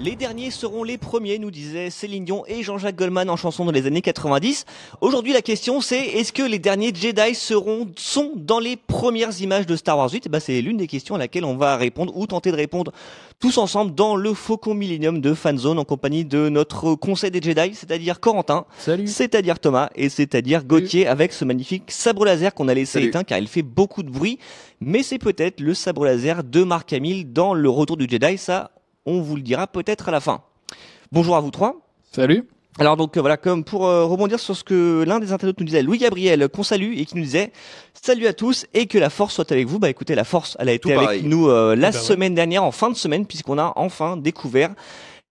Les derniers seront les premiers, nous disaient Céline Dion et Jean-Jacques Goldman en chanson dans les années 90. Aujourd'hui, la question c'est, est-ce que les derniers Jedi sont dans les premières images de Star Wars 8 ? C'est l'une des questions à laquelle on va répondre, ou tenter de répondre tous ensemble dans le Faucon Millennium de Fanzone, en compagnie de notre conseil des Jedi, c'est-à-dire Corentin, Salut. C'est-à-dire Thomas, et c'est-à-dire Gauthier, avec ce magnifique sabre laser qu'on a laissé éteint car il fait beaucoup de bruit. Mais c'est peut-être le sabre laser de Mark Hamill dans Le Retour du Jedi, ça on vous le dira peut-être à la fin. Bonjour à vous trois. Salut. Alors donc voilà, comme pour rebondir sur ce que l'un des internautes nous disait, Louis Gabriel, qu'on salue, et qui nous disait salut à tous et que la force soit avec vous. Écoutez, la force, elle a été avec nous la semaine dernière, en fin de semaine, puisqu'on a enfin découvert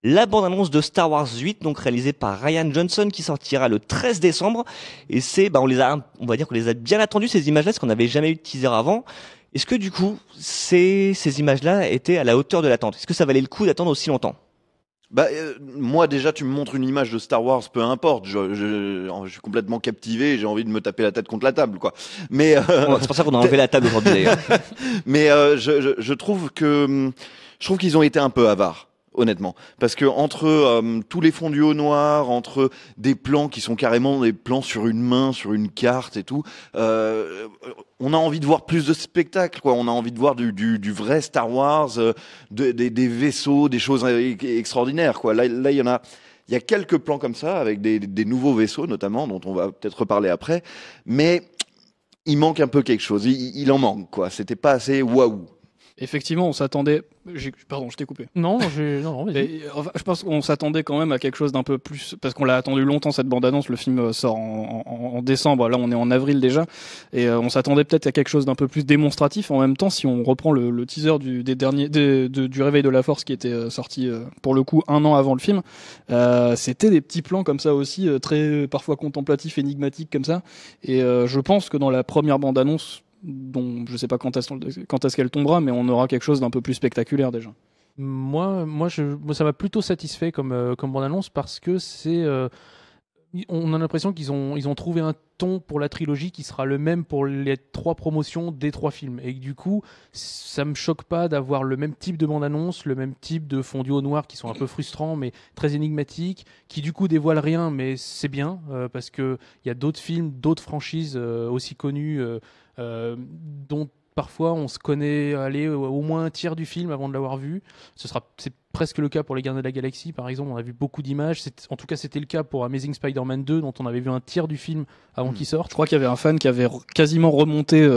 la bande-annonce de Star Wars 8, donc réalisée par Rian Johnson, qui sortira le 13 décembre. Et c'est, on va dire qu'on les a bien attendus, ces images-là, parce qu'on n'avait jamais eu de teaser avant. Est-ce que du coup, ces images-là étaient à la hauteur de l'attente ? Est-ce que ça valait le coup d'attendre aussi longtemps ? Moi déjà, tu me montres une image de Star Wars, peu importe, je suis complètement captivé, j'ai envie de me taper la tête contre la table, quoi. Mais c'est pour ça qu'on a enlevé la table aujourd'hui d'ailleurs. Mais je trouve qu'ils ont été un peu avares. Honnêtement, parce que entre tous les fondus au noir, entre des plans qui sont carrément des plans sur une main, sur une carte et tout, on a envie de voir plus de spectacles, quoi. On a envie de voir du vrai Star Wars, des vaisseaux, des choses extraordinaires, quoi. Là, il y a quelques plans comme ça avec des nouveaux vaisseaux, notamment, dont on va peut-être reparler après. Mais il manque un peu quelque chose. Il en manque, quoi. C'était pas assez waouh. Effectivement, on s'attendait. Pardon, je t'ai coupé. Non, vas-y. Je pense qu'on s'attendait quand même à quelque chose d'un peu plus, parce qu'on l'a attendu longtemps cette bande-annonce. Le film sort en décembre. Là, on est en avril déjà, et on s'attendait peut-être à quelque chose d'un peu plus démonstratif. En même temps, si on reprend le teaser du Réveil de la Force qui était sorti pour le coup 1 an avant le film, c'était des petits plans comme ça aussi, très parfois contemplatifs, énigmatiques comme ça. Et je pense que dans la première bande-annonce, dont je sais pas quand est-ce qu'elle tombera, mais on aura quelque chose d'un peu plus spectaculaire déjà. Moi, ça m'a plutôt satisfait comme bande-annonce parce que on a l'impression qu'ils ont trouvé un ton pour la trilogie qui sera le même pour les 3 promotions des 3 films. Et du coup, ça me choque pas d'avoir le même type de bande-annonce, le même type de fondu au noir qui sont un peu frustrants mais très énigmatiques, qui du coup dévoilent rien, mais c'est bien parce que il y a d'autres films, d'autres franchises aussi connues dont parfois on se connaît au moins un tiers du film avant de l'avoir vu. C'est presque le cas pour les Gardiens de la Galaxie, par exemple. On a vu beaucoup d'images. En tout cas, c'était le cas pour Amazing Spider-Man 2, dont on avait vu un tiers du film avant qu'il sorte. Je crois qu'il y avait un fan qui avait quasiment remonté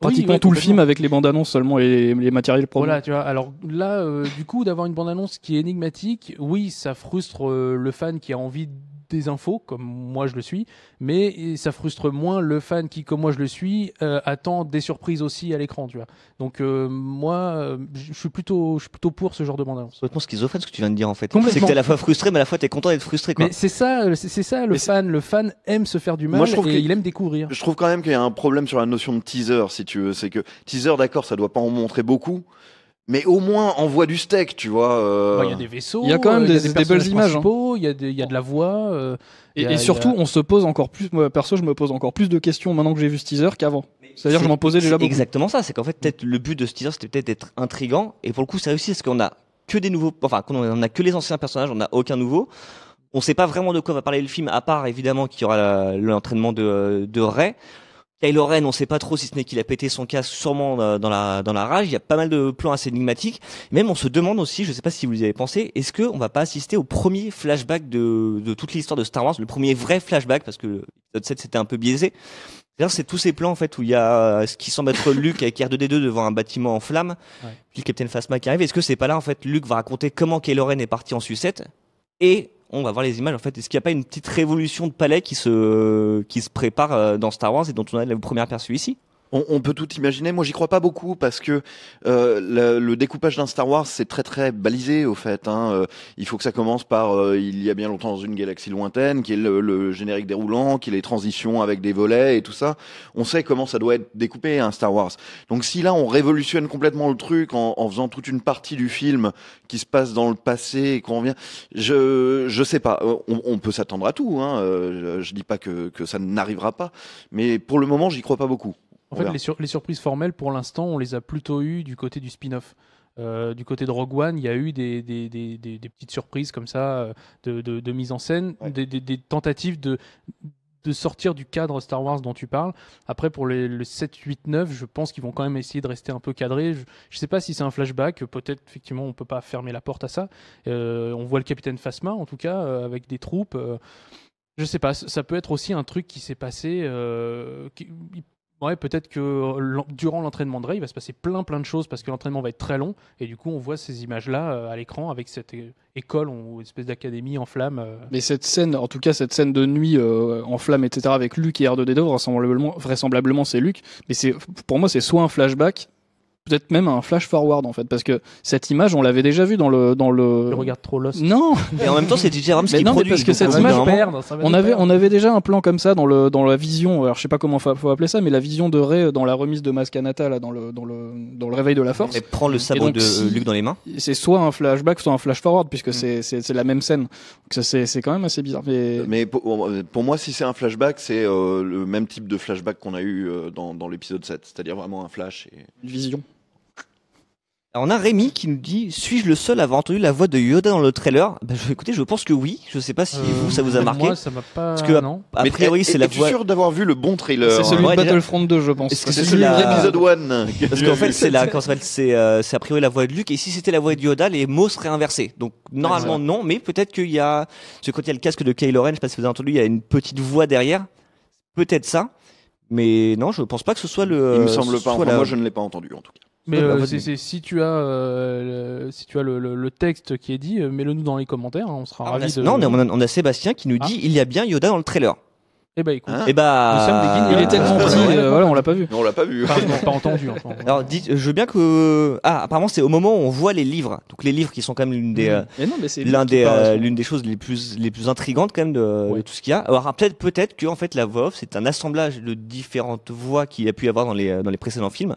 pratiquement tout le film avec les bandes annonces seulement et les matériels promo. Voilà, tu vois. Alors là, du coup, d'avoir une bande annonce qui est énigmatique, oui, ça frustre le fan qui a envie des infos, comme moi je le suis, mais ça frustre moins le fan qui, comme moi je le suis, attend des surprises aussi à l'écran, tu vois. Donc moi, je suis plutôt pour ce genre de bande-annonce. C'est complètement schizophrène ce que tu viens de dire en fait. C'est que t'es à la fois frustré, mais à la fois t'es content d'être frustré, quoi. Mais c'est ça le fan. Le fan aime se faire du mal. Moi, je trouve il aime découvrir. Je trouve quand même qu'il y a un problème sur la notion de teaser, si tu veux. C'est que teaser, d'accord, ça doit pas en montrer beaucoup. Mais au moins, envoie du steak, tu vois. Il y a des vaisseaux, il y a quand même des belles images. Il y a de la voix. Et surtout, on se pose encore plus. Moi, perso, je me pose encore plus de questions maintenant que j'ai vu ce teaser qu'avant. C'est-à-dire que je m'en posais déjà beaucoup. Exactement ça. C'est qu'en fait, peut-être le but de ce teaser, c'était peut-être d'être intriguant. Et pour le coup, ça réussit parce qu'on a que des nouveaux. Enfin, on a que les anciens personnages, on n'a aucun nouveau. On sait pas vraiment de quoi va parler le film, à part évidemment qu'il y aura l'entraînement de Rey. Kylo Ren, on sait pas trop si ce n'est qu'il a pété son casque sûrement dans la rage. Il y a pas mal de plans assez énigmatiques. Même on se demande aussi, je sais pas si vous y avez pensé, est-ce que on va pas assister au premier flashback de toute l'histoire de Star Wars, le premier vrai flashback, parce que l'épisode 7 c'était un peu biaisé. C'est tous ces plans en fait où il y a ce qui semble être Luke avec R2D2 devant un bâtiment en flammes, puis le Captain Phasma qui arrive. Est-ce que c'est pas là en fait Luke va raconter comment Kylo Ren est parti en sucette et on va voir les images en fait. Est-ce qu'il n'y a pas une petite révolution de palais qui se prépare dans Star Wars et dont on a le premier aperçu ici ? On peut tout imaginer. Moi, j'y crois pas beaucoup parce que le découpage d'un Star Wars, c'est très très balisé au fait. Il faut que ça commence par il y a bien longtemps dans une galaxie lointaine, qui est le générique déroulant, qui est les transitions avec des volets et tout ça. On sait comment ça doit être découpé un Star Wars. Donc si là on révolutionne complètement le truc en faisant toute une partie du film qui se passe dans le passé et qu'on revient, je sais pas. On peut s'attendre à tout. Je dis pas que ça n'arrivera pas, mais pour le moment, j'y crois pas beaucoup. En fait, les surprises formelles, pour l'instant, on les a plutôt eues du côté du spin-off. Du côté de Rogue One, il y a eu des petites surprises comme ça de mise en scène, Ouais. des tentatives de sortir du cadre Star Wars dont tu parles. Après, pour le 7, 8, 9, je pense qu'ils vont quand même essayer de rester un peu cadrés. Je sais pas si c'est un flashback, peut-être effectivement on peut pas fermer la porte à ça. On voit le capitaine Phasma en tout cas, avec des troupes. Je sais pas, ça peut être aussi un truc qui s'est passé. Ouais, peut-être que durant l'entraînement de Rey, il va se passer plein de choses parce que l'entraînement va être très long et du coup on voit ces images-là à l'écran avec cette école ou espèce d'académie en flammes. Mais cette scène, en tout cas cette scène de nuit en flammes, etc., avec Luke et R2D2, vraisemblablement c'est Luke, mais pour moi c'est soit un flashback, peut-être même un flash forward en fait, parce que cette image on l'avait déjà vue dans le. Je regarde trop Lost. Non. Et en même temps, c'est DJ Abrams Mais qui non, mais produit. parce que donc, cette au bout image d'un moment- on avait déjà un plan comme ça dans la vision. Alors je sais pas comment faut appeler ça, mais la vision de Rey dans la remise de Maz Kanata là, dans le réveil de la Force. Elle prend le sabre donc, de si- Luke dans les mains. C'est soit un flashback, soit un flash forward, puisque c'est la même scène. Donc c'est quand même assez bizarre. Mais pour moi, si c'est un flashback, c'est le même type de flashback qu'on a eu dans l'épisode 7, c'est-à-dire vraiment un flash. Une vision. Alors, on a Rémi qui nous dit: suis-je le seul à avoir entendu la voix de Yoda dans le trailer? Écoutez, je pense que oui. Je sais pas si vous, ça vous a marqué. Moi, ça m'a pas. Parce que non. a priori, c'est la Es-tu voix. sûr d'avoir vu le bon trailer C'est celui ouais, de déjà- Battlefront 2, je pense. Est-ce que C'est c'est celui de la- l'épisode 1. Parce qu'en fait, c'est comment ça s'appelle, c'est a priori la voix de Luke. Et si c'était la voix de Yoda, les mots seraient inversés. Donc normalement non, mais peut-être qu'il y a. Parce que quand il y a le casque de Kylo Ren, je sais pas si vous avez entendu, il y a une petite voix derrière. Peut-être ça. Mais non, je pense pas que ce soit le. Il me semble pas. soit Enfin, la- moi, je ne l'ai pas entendu en tout cas. Mais Bah, vas-y. si tu as le texte qui est dit, mets-le nous dans les commentaires. On sera Ah, on a- ravis de. Non, on a Sébastien qui nous dit: il y a bien Yoda dans le trailer. Eh ben écoute, Hein Et bah. Nous sommes des guignols. Il est tellement petit, voilà, on l'a pas vu. Mais on l'a pas vu. pas entendu. Enfin. Alors, je veux bien que. Ah, apparemment, c'est au moment où on voit les livres. Donc, les livres qui sont quand même l'une des, Mais non, mais c'est l'une des choses les plus intrigantes quand même de tout ce qu'il y a. Alors, peut-être que en fait, la voix off, c'est un assemblage de différentes voix qu'il y a pu y avoir dans les précédents films.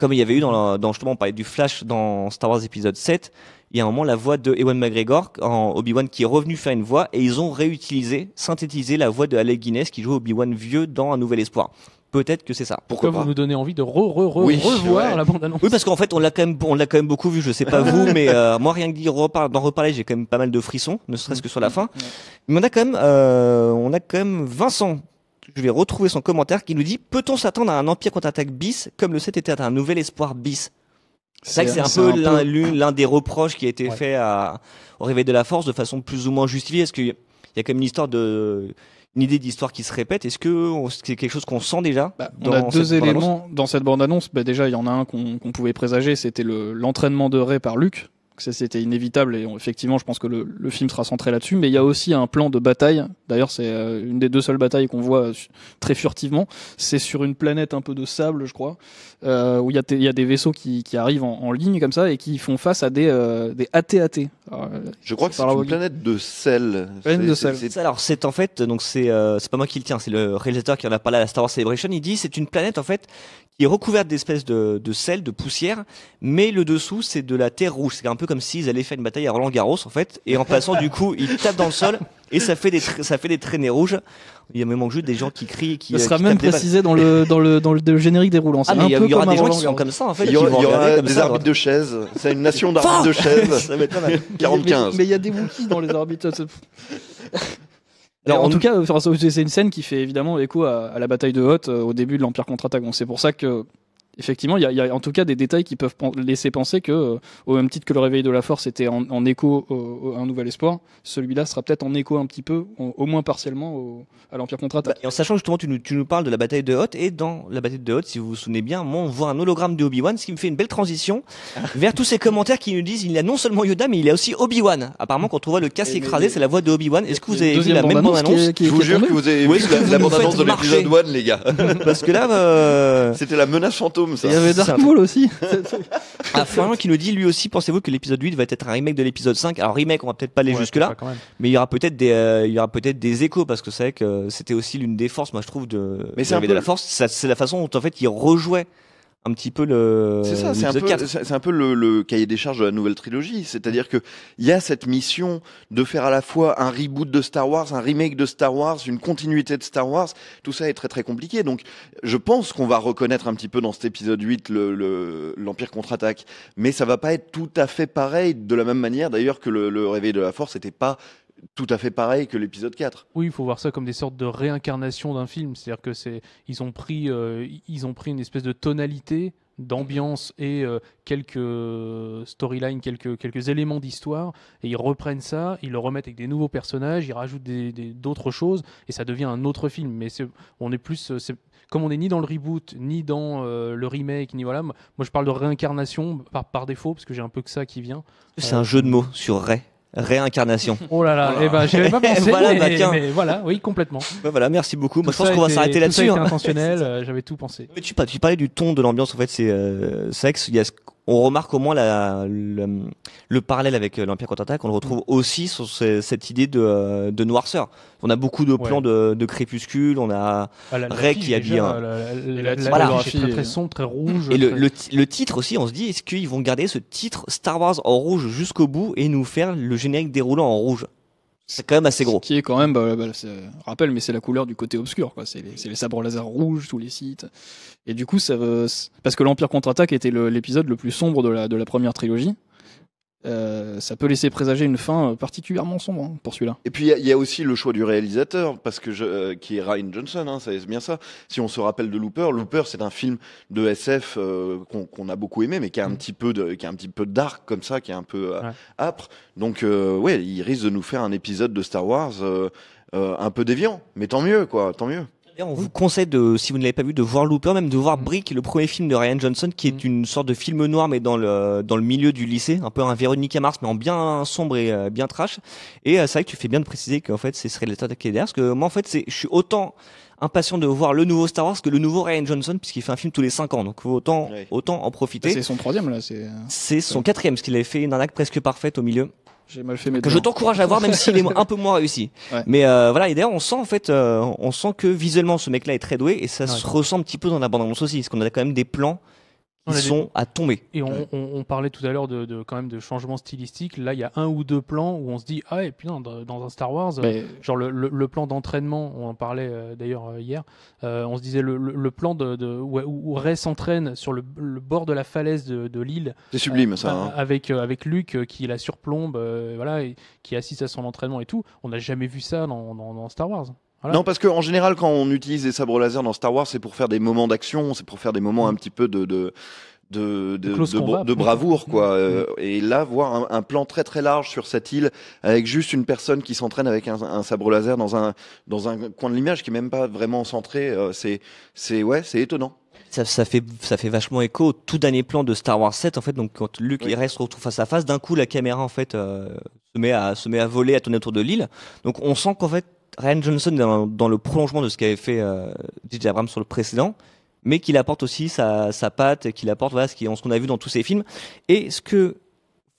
Comme il y avait eu dans justement, on parlait du Flash dans Star Wars épisode 7. Il y a un moment la voix de Ewan McGregor en Obi-Wan qui est revenu faire une voix et ils ont synthétisé la voix de Alec Guinness qui joue Obi-Wan vieux dans Un Nouvel Espoir. Peut-être que c'est ça. Pourquoi vous pas nous donnez envie de Oui, revoir ouais. la bande-annonce. Oui, parce qu'en fait, on l'a quand même beaucoup vu. Je sais pas vous, mais moi, rien que d'en reparler, j'ai quand même pas mal de frissons, ne serait-ce que sur la fin. Mais on a quand même Vincent. Je vais retrouver son commentaire qui nous dit: peut-on s'attendre à un Empire contre-attaque bis comme le 7 était un Nouvel Espoir bis? C'est vrai que c'est un peu l'un des reproches qui a été fait au Réveil de la Force de façon plus ou moins justifiée. Est-ce qu'il y a quand même une idée d'histoire qui se répète? Est-ce que c'est quelque chose qu'on sent déjà? On a dans deux cette bande-annonce éléments dans cette bande-annonce. Déjà, il y en a un qu'on pouvait présager, c'était l'entraînement de Rey par Luke. Ça, c'était inévitable et effectivement, je pense que le film sera centré là-dessus. Mais il y a aussi un plan de bataille. D'ailleurs, c'est une des deux seules batailles qu'on voit très furtivement. C'est sur une planète un peu de sable, je crois, où il y a des vaisseaux qui arrivent en ligne comme ça et qui font face à des AT-AT. Alors, Je crois que c'est par la une Wagyu. planète de sel. Planète de sel. Alors c'est en fait donc c'est pas moi qui le tiens, c'est le réalisateur qui en a parlé à la Star Wars Celebration. Il dit c'est une planète en fait qui est recouverte d'espèces de sel, de poussière, mais le dessous c'est de la terre rouge. C'est un peu comme s'ils allaient faire une bataille à Roland Garros en fait, et en passant du coup ils tapent dans le sol et ça fait des traînées rouges. Il y a même juste des gens qui crient, Ça sera qui même tapent des balles. précisé dans le générique déroulant. Ah C'est mais un il peu y aura comme des à gens qui Roland sont Garros. comme ça en fait. Il y qui aura, vont il y aura regarder comme des ça, arbitres de chaises. C'est une nation d'arbitres de chaises. Ça va être pas mal. 45. Mais il y a des Wookiees dans les arbitres. Alors, En tout cas, c'est une scène qui fait évidemment écho à la bataille de Hoth au début de l'Empire contre-attaque. Donc c'est pour ça que, effectivement, il y a en tout cas des détails qui peuvent laisser penser que, au même titre que le réveil de la Force était en écho à Un Nouvel Espoir, celui-là sera peut-être en écho un petit peu, au moins partiellement, à l'Empire contre-attaque. Et en sachant justement, tu nous parles de la bataille de Hoth, et dans la bataille de Hoth, si vous vous souvenez bien, moi, on voit un hologramme de Obi-Wan, ce qui me fait une belle transition vers tous ces commentaires qui nous disent il y a non seulement Yoda, mais il y a aussi Obi-Wan. Apparemment, quand on voit le casque écrasé, c'est la voix de Obi-Wan. Est-ce que vous avez vu la même bande-annonce? Je vous jure que vous avez Où vu est-ce que vous la nous bande-annonce faites de l'épisode marcher 1, les gars. Parce que là, C'était la menace fantôme, ça. Il y avait Dark Maul aussi. Florian qui nous dit lui aussi, pensez-vous que l'épisode 8 va être un remake de l'épisode 5? Alors remake, on va peut-être pas aller jusque-là, Quand même. mais il y aura peut-être des échos, parce que c'est vrai que c'était aussi l'une des forces, moi je trouve, de Mais c'est un de peu la Force. C'est la façon dont en fait ils rejouaient un petit peu le. C'est ça, c'est un l'épisode peu, 4. c'est un peu le cahier des charges de la nouvelle trilogie. C'est-à-dire que il y a cette mission de faire à la fois un reboot de Star Wars, un remake de Star Wars, une continuité de Star Wars. Tout ça est très très compliqué. Donc, je pense qu'on va reconnaître un petit peu dans cet épisode 8 l'Empire contre-attaque. Mais ça va pas être tout à fait pareil, de la même manière d'ailleurs que le Réveil de la Force n'était pas tout à fait pareil que l'épisode 4. Oui, il faut voir ça comme des sortes de réincarnation d'un film. C'est-à-dire que ils ont pris une espèce de tonalité, d'ambiance et quelques storylines, quelques éléments d'histoire, et ils reprennent ça, ils le remettent avec des nouveaux personnages, ils rajoutent d'autres choses, et ça devient un autre film. Mais on est plus, comme on n'est ni dans le reboot, ni dans le remake, ni voilà. Moi, je parle de réincarnation par défaut, parce que j'ai un peu que ça qui vient. C'est un jeu de mots sur réincarnation. Oh là là, eh ben, j'y avais pas pensé, Voilà, mais, bah, tiens. mais voilà, oui, complètement. Ouais, voilà, merci beaucoup. Moi, je Tout pense ça qu'on va était- s'arrêter tout ça là-dessus. était hein. intentionnel, j'avais tout pensé. Mais tu parlais du ton, de l'ambiance. En fait, c'est vrai que on remarque au moins le parallèle avec l'Empire contre-attaque. On le retrouve aussi sur cette idée de noirceur. On a beaucoup de plans de crépuscule. On a Ray l'affiche, qui habille déjà, un- la Voilà. typographie est très très sombre, très rouge. et très- le titre aussi. On se dit, est-ce qu'ils vont garder ce titre Star Wars en rouge jusqu'au bout et nous faire le générique déroulant en rouge? C'est quand même assez gros. Qui est quand même, rappel, mais c'est la couleur du côté obscur, quoi. C'est les sabres laser rouges, tous les sites. Et du coup, parce que l'Empire contre-attaque était l'épisode le plus sombre de la première trilogie. Ça peut laisser présager une fin particulièrement sombre hein, pour celui-là. Et puis il y a aussi le choix du réalisateur, parce que qui est Ryan Johnson, hein, c'est bien ça. Si on se rappelle de Looper, c'est un film de SF qu'on a beaucoup aimé, mais qui a un petit peu qui a un petit peu dark comme ça, qui est un peu âpre. Donc ouais, il risque de nous faire un épisode de Star Wars un peu déviant, mais tant mieux quoi, tant mieux. On vous conseille si vous ne l'avez pas vu, de voir Looper, même de voir Brick, le premier film de Ryan Johnson, qui est une sorte de film noir, mais dans le milieu du lycée, un peu un Véronica Mars, mais en bien sombre et bien trash. Et c'est vrai que tu fais bien de préciser qu'en fait, c'est ce réalisateur qui est derrière, parce que moi, en fait, je suis autant impatient de voir le nouveau Star Wars que le nouveau Ryan Johnson, puisqu'il fait un film tous les 5 ans, donc faut autant en profiter. C'est son troisième, là. C'est son quatrième, parce qu'il avait fait une arnaque presque parfaite au milieu. J'ai mal fait mes Que je t'encourage à voir, même s'il est un peu moins réussi. Ouais. Mais voilà, et d'ailleurs, on sent que visuellement, ce mec-là est très doué, et ça se ressent un petit peu dans la bande-annonce aussi, parce qu'on a quand même des plans qui sont à tomber. Et on parlait tout à l'heure quand même de changements stylistiques. Là, il y a un ou deux plans où on se dit et puis non, dans un Star Wars, genre le plan d'entraînement, on en parlait d'ailleurs hier. On se disait le plan où Rey s'entraîne sur le bord de la falaise de l'île. C'est sublime ça. Hein. Avec Luke qui la surplombe, voilà, et qui assiste à son entraînement et tout. On n'a jamais vu ça dans Star Wars. Voilà. Non, parce qu'en général, quand on utilise des sabres laser dans Star Wars, c'est pour faire des moments d'action, c'est pour faire des moments un petit peu de bravoure, quoi. Et là, voir un plan très très large sur cette île avec juste une personne qui s'entraîne avec un sabre laser dans un coin de l'image qui est même pas vraiment centré, c'est étonnant. Ça fait vachement écho au tout dernier plan de Star Wars 7 en fait. Donc quand Luke et Rey se retrouvent face à face, d'un coup la caméra en fait se met à voler, à tourner autour de l'île. Donc on sent qu'en fait Ryan Johnson dans le prolongement de ce qu'avait fait J.J. Abrams sur le précédent, mais qu'il apporte aussi sa patte, qu'il apporte ce qu'on a vu dans tous ses films. Et ce que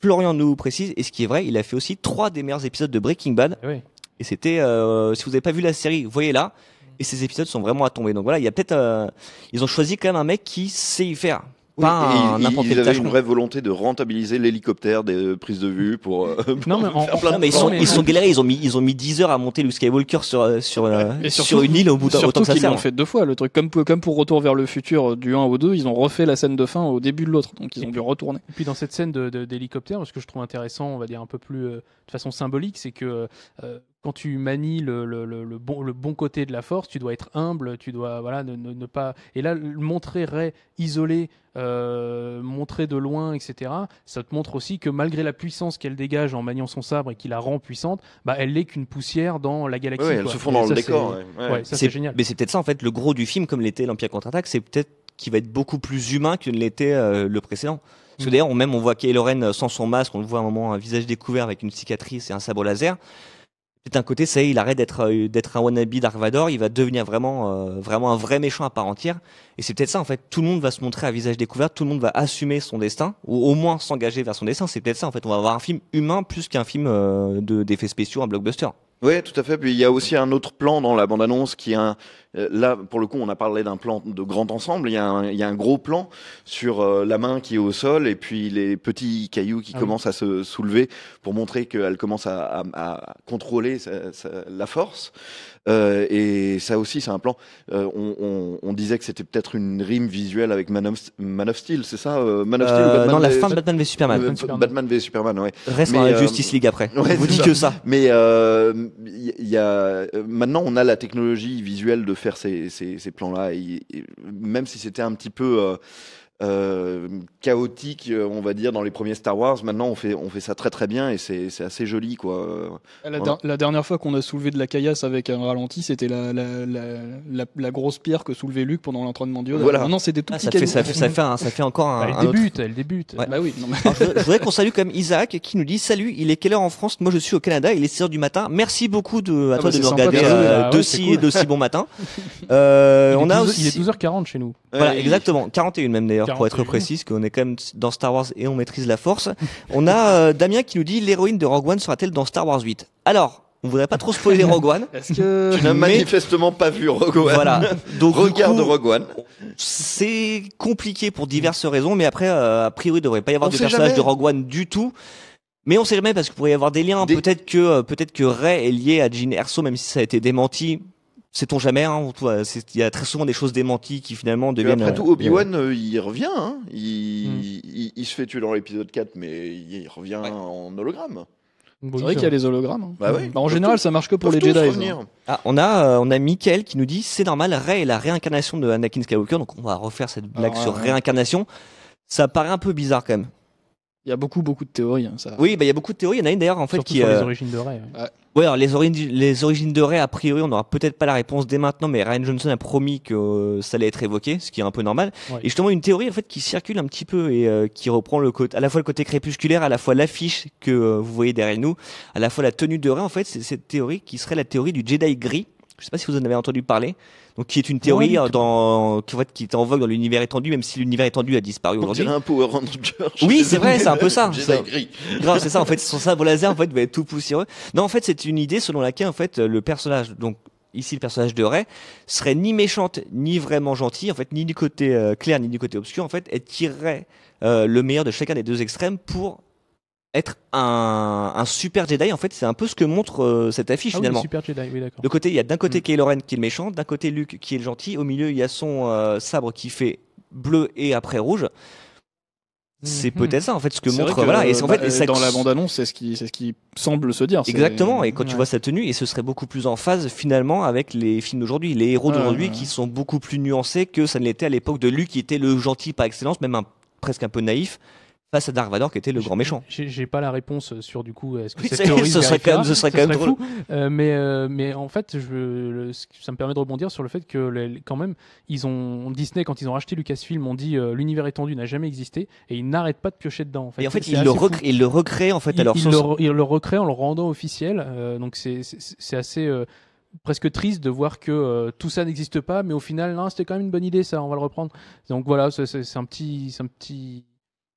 Florian nous précise, et ce qui est vrai, il a fait aussi 3 des meilleurs épisodes de Breaking Bad. Oui. Et c'était, si vous n'avez pas vu la série, voyez-la. Et ces épisodes sont vraiment à tomber. Donc voilà, il y a peut-être, ils ont choisi quand même un mec qui sait y faire. Pas n'importe quel ils avaient tâcheron. une vraie volonté de rentabiliser l'hélicoptère des prises de vue pour Non, mais faire plein de Non, mais ils sont galérés, ils ont mis 10 heures à monter Luke Skywalker sur une île au bout d'un autant que ça qu'ils sert. l'ont fait 2 fois, le truc. Comme pour Retour vers le futur du 1 au 2, ils ont refait la scène de fin au début de l'autre. Donc ils ont dû retourner. Et puis dans cette scène d'hélicoptère, ce que je trouve intéressant, on va dire un peu plus de façon symbolique, c'est que quand tu manies le bon côté de la force, tu dois être humble, tu dois ne pas. Et là, montrer Rey isolé, montrer de loin, etc. Ça te montre aussi que malgré la puissance qu'elle dégage en maniant son sabre et qui la rend puissante, elle n'est qu'une poussière dans la galaxie. Ouais, elle se fond dans le décor. Ouais, ça c'est génial. Mais c'est peut-être ça en fait le gros du film, comme l'était l'Empire contre-attaque, c'est peut-être qu'il va être beaucoup plus humain que ne l'était le précédent. Parce que d'ailleurs, on voit Kylo Ren sans son masque, on le voit à un moment un visage découvert avec une cicatrice et un sabre laser. C'est un côté, ça y est, il arrête d'être un wannabe Dark Vador, il va devenir vraiment un vrai méchant à part entière. Et c'est peut-être ça en fait, tout le monde va se montrer à visage découvert, tout le monde va assumer son destin, ou au moins s'engager vers son destin. C'est peut-être ça en fait, on va avoir un film humain plus qu'un film d'effets spéciaux, un blockbuster. Ouais, tout à fait. Puis il y a aussi un autre plan dans la bande-annonce qui est là, pour le coup, on a parlé d'un plan de grand ensemble. Il y a un gros plan sur la main qui est au sol et puis les petits cailloux qui commencent à se soulever pour montrer qu'elle commence à contrôler la force. Et ça aussi, c'est un plan. On disait que c'était peut-être une rime visuelle avec Man of Steel, c'est ça Man of Steel ou Batman Non, la fin de Batman v Superman. Batman v Superman, ouais. Reste dans la Justice League après. Ouais, On vous dit ça. que ça. Mais maintenant, on a la technologie visuelle de faire ces plans-là. Et même si c'était un petit peu chaotique, on va dire, dans les premiers Star Wars, maintenant on fait ça très très bien et c'est assez joli, quoi. La dernière fois qu'on a soulevé de la caillasse avec un ralenti, c'était la grosse pierre que soulevait Luke pendant l'entraînement du Yoda. Voilà. Maintenant, c'est des tout petits Ça fait encore un. Elle débute. Ouais. Bah oui, non, mais... Alors, je voudrais qu'on salue quand même Isaac qui nous dit salut, il est quelle heure en France? Moi je suis au Canada, il est 6h du matin. Merci beaucoup à toi de c'est nous sympa, regarder de si bon matin. Il est 12h40 chez nous. Voilà, exactement, 41 même d'ailleurs pour être 41. précis, parce qu'on est quand même dans Star Wars et on maîtrise la force. On a Damien qui nous dit l'héroïne de Rogue One sera-t-elle dans Star Wars 8? Alors, on voudrait pas trop spoiler Rogue One. Est-ce que... Tu n'as manifestement pas vu Rogue One. Voilà. Donc, Regarde du coup, Rogue One. c'est compliqué pour diverses raisons, mais après, a priori, il devrait pas y avoir On de sait personnage jamais. de Rogue One du tout. Mais on sait jamais parce qu'il pourrait y avoir des liens. Peut-être que Rey est lié à Jyn Erso, même si ça a été démenti. Sait-on jamais, hein. Il y a très souvent des choses démenties qui finalement deviennent. Après tout, Obi-Wan, il revient. Hein. Il se fait tuer dans l'épisode 4, mais il revient en hologramme. C'est vrai qu'il y a les hologrammes. Hein. Bah oui. Bah, en général, ça marche que pour les Peuvent tous Jedi. revenir. Ah, on a Mickaël qui nous dit c'est normal, Rey est la réincarnation de Anakin Skywalker, donc on va refaire cette blague sur réincarnation. Ça paraît un peu bizarre quand même. Il y a beaucoup de théories. Hein, ça. Oui, bah il y a beaucoup de théories. Il y en a une d'ailleurs en fait Surtout qui. sur les origines de Rey. Ouais, alors les origines de Rey, a priori, on n'aura peut-être pas la réponse dès maintenant, mais Rian Johnson a promis que ça allait être évoqué, ce qui est un peu normal. Ouais. Et justement, une théorie en fait qui circule un petit peu et qui reprend à la fois le côté crépusculaire, à la fois l'affiche que vous voyez derrière nous, à la fois la tenue de Rey. En fait, c'est cette théorie qui serait la théorie du Jedi gris. Je sais pas si vous en avez entendu parler. Donc, qui est une théorie qui est en vogue dans l'univers étendu, même si l'univers étendu a disparu On aujourd'hui. dirait un Power Ranger. Oui, c'est vrai, c'est un peu ça. Jedi gris. Grave, c'est ça. En fait, son sabre laser, en fait, va être tout poussiéreux. Non, en fait, c'est une idée selon laquelle, en fait, le personnage, donc ici le personnage de Rey, serait ni méchante ni vraiment gentille, en fait, ni du côté clair ni du côté obscur. En fait, elle tirerait le meilleur de chacun des deux extrêmes pour être un super Jedi. En fait, c'est un peu ce que montre cette affiche finalement. Oui, super Jedi, oui, d'accord. Il y a d'un côté Kylo Ren qui est le méchant, d'un côté Luke qui est le gentil, au milieu il y a son sabre qui fait bleu et après rouge. C'est peut-être ça en fait ce que C'est montre vrai que, voilà et en fait et ça dans la bande-annonce, c'est ce qui semble se dire. exactement et quand tu vois sa tenue et ce serait beaucoup plus en phase finalement avec les films d'aujourd'hui, les héros d'aujourd'hui qui sont beaucoup plus nuancés que ça ne l'était à l'époque de Luke qui était le gentil par excellence, même presque un peu naïf face à Dark Vador qui était le grand méchant. J'ai pas la réponse sur du coup est-ce que Oui, cette théorie ce serait quand même drôle. fou. Mais en fait ça me permet de rebondir sur le fait que quand même Disney quand ils ont racheté Lucasfilm ont dit l'univers étendu n'a jamais existé et ils n'arrêtent pas de piocher dedans en fait. Et en fait C'est ils le recréent en fait à leur sauce. Ils le recréent en le rendant officiel donc c'est assez presque triste de voir que tout ça n'existe pas mais au final non, c'était quand même une bonne idée ça, on va le reprendre. Donc voilà, c'est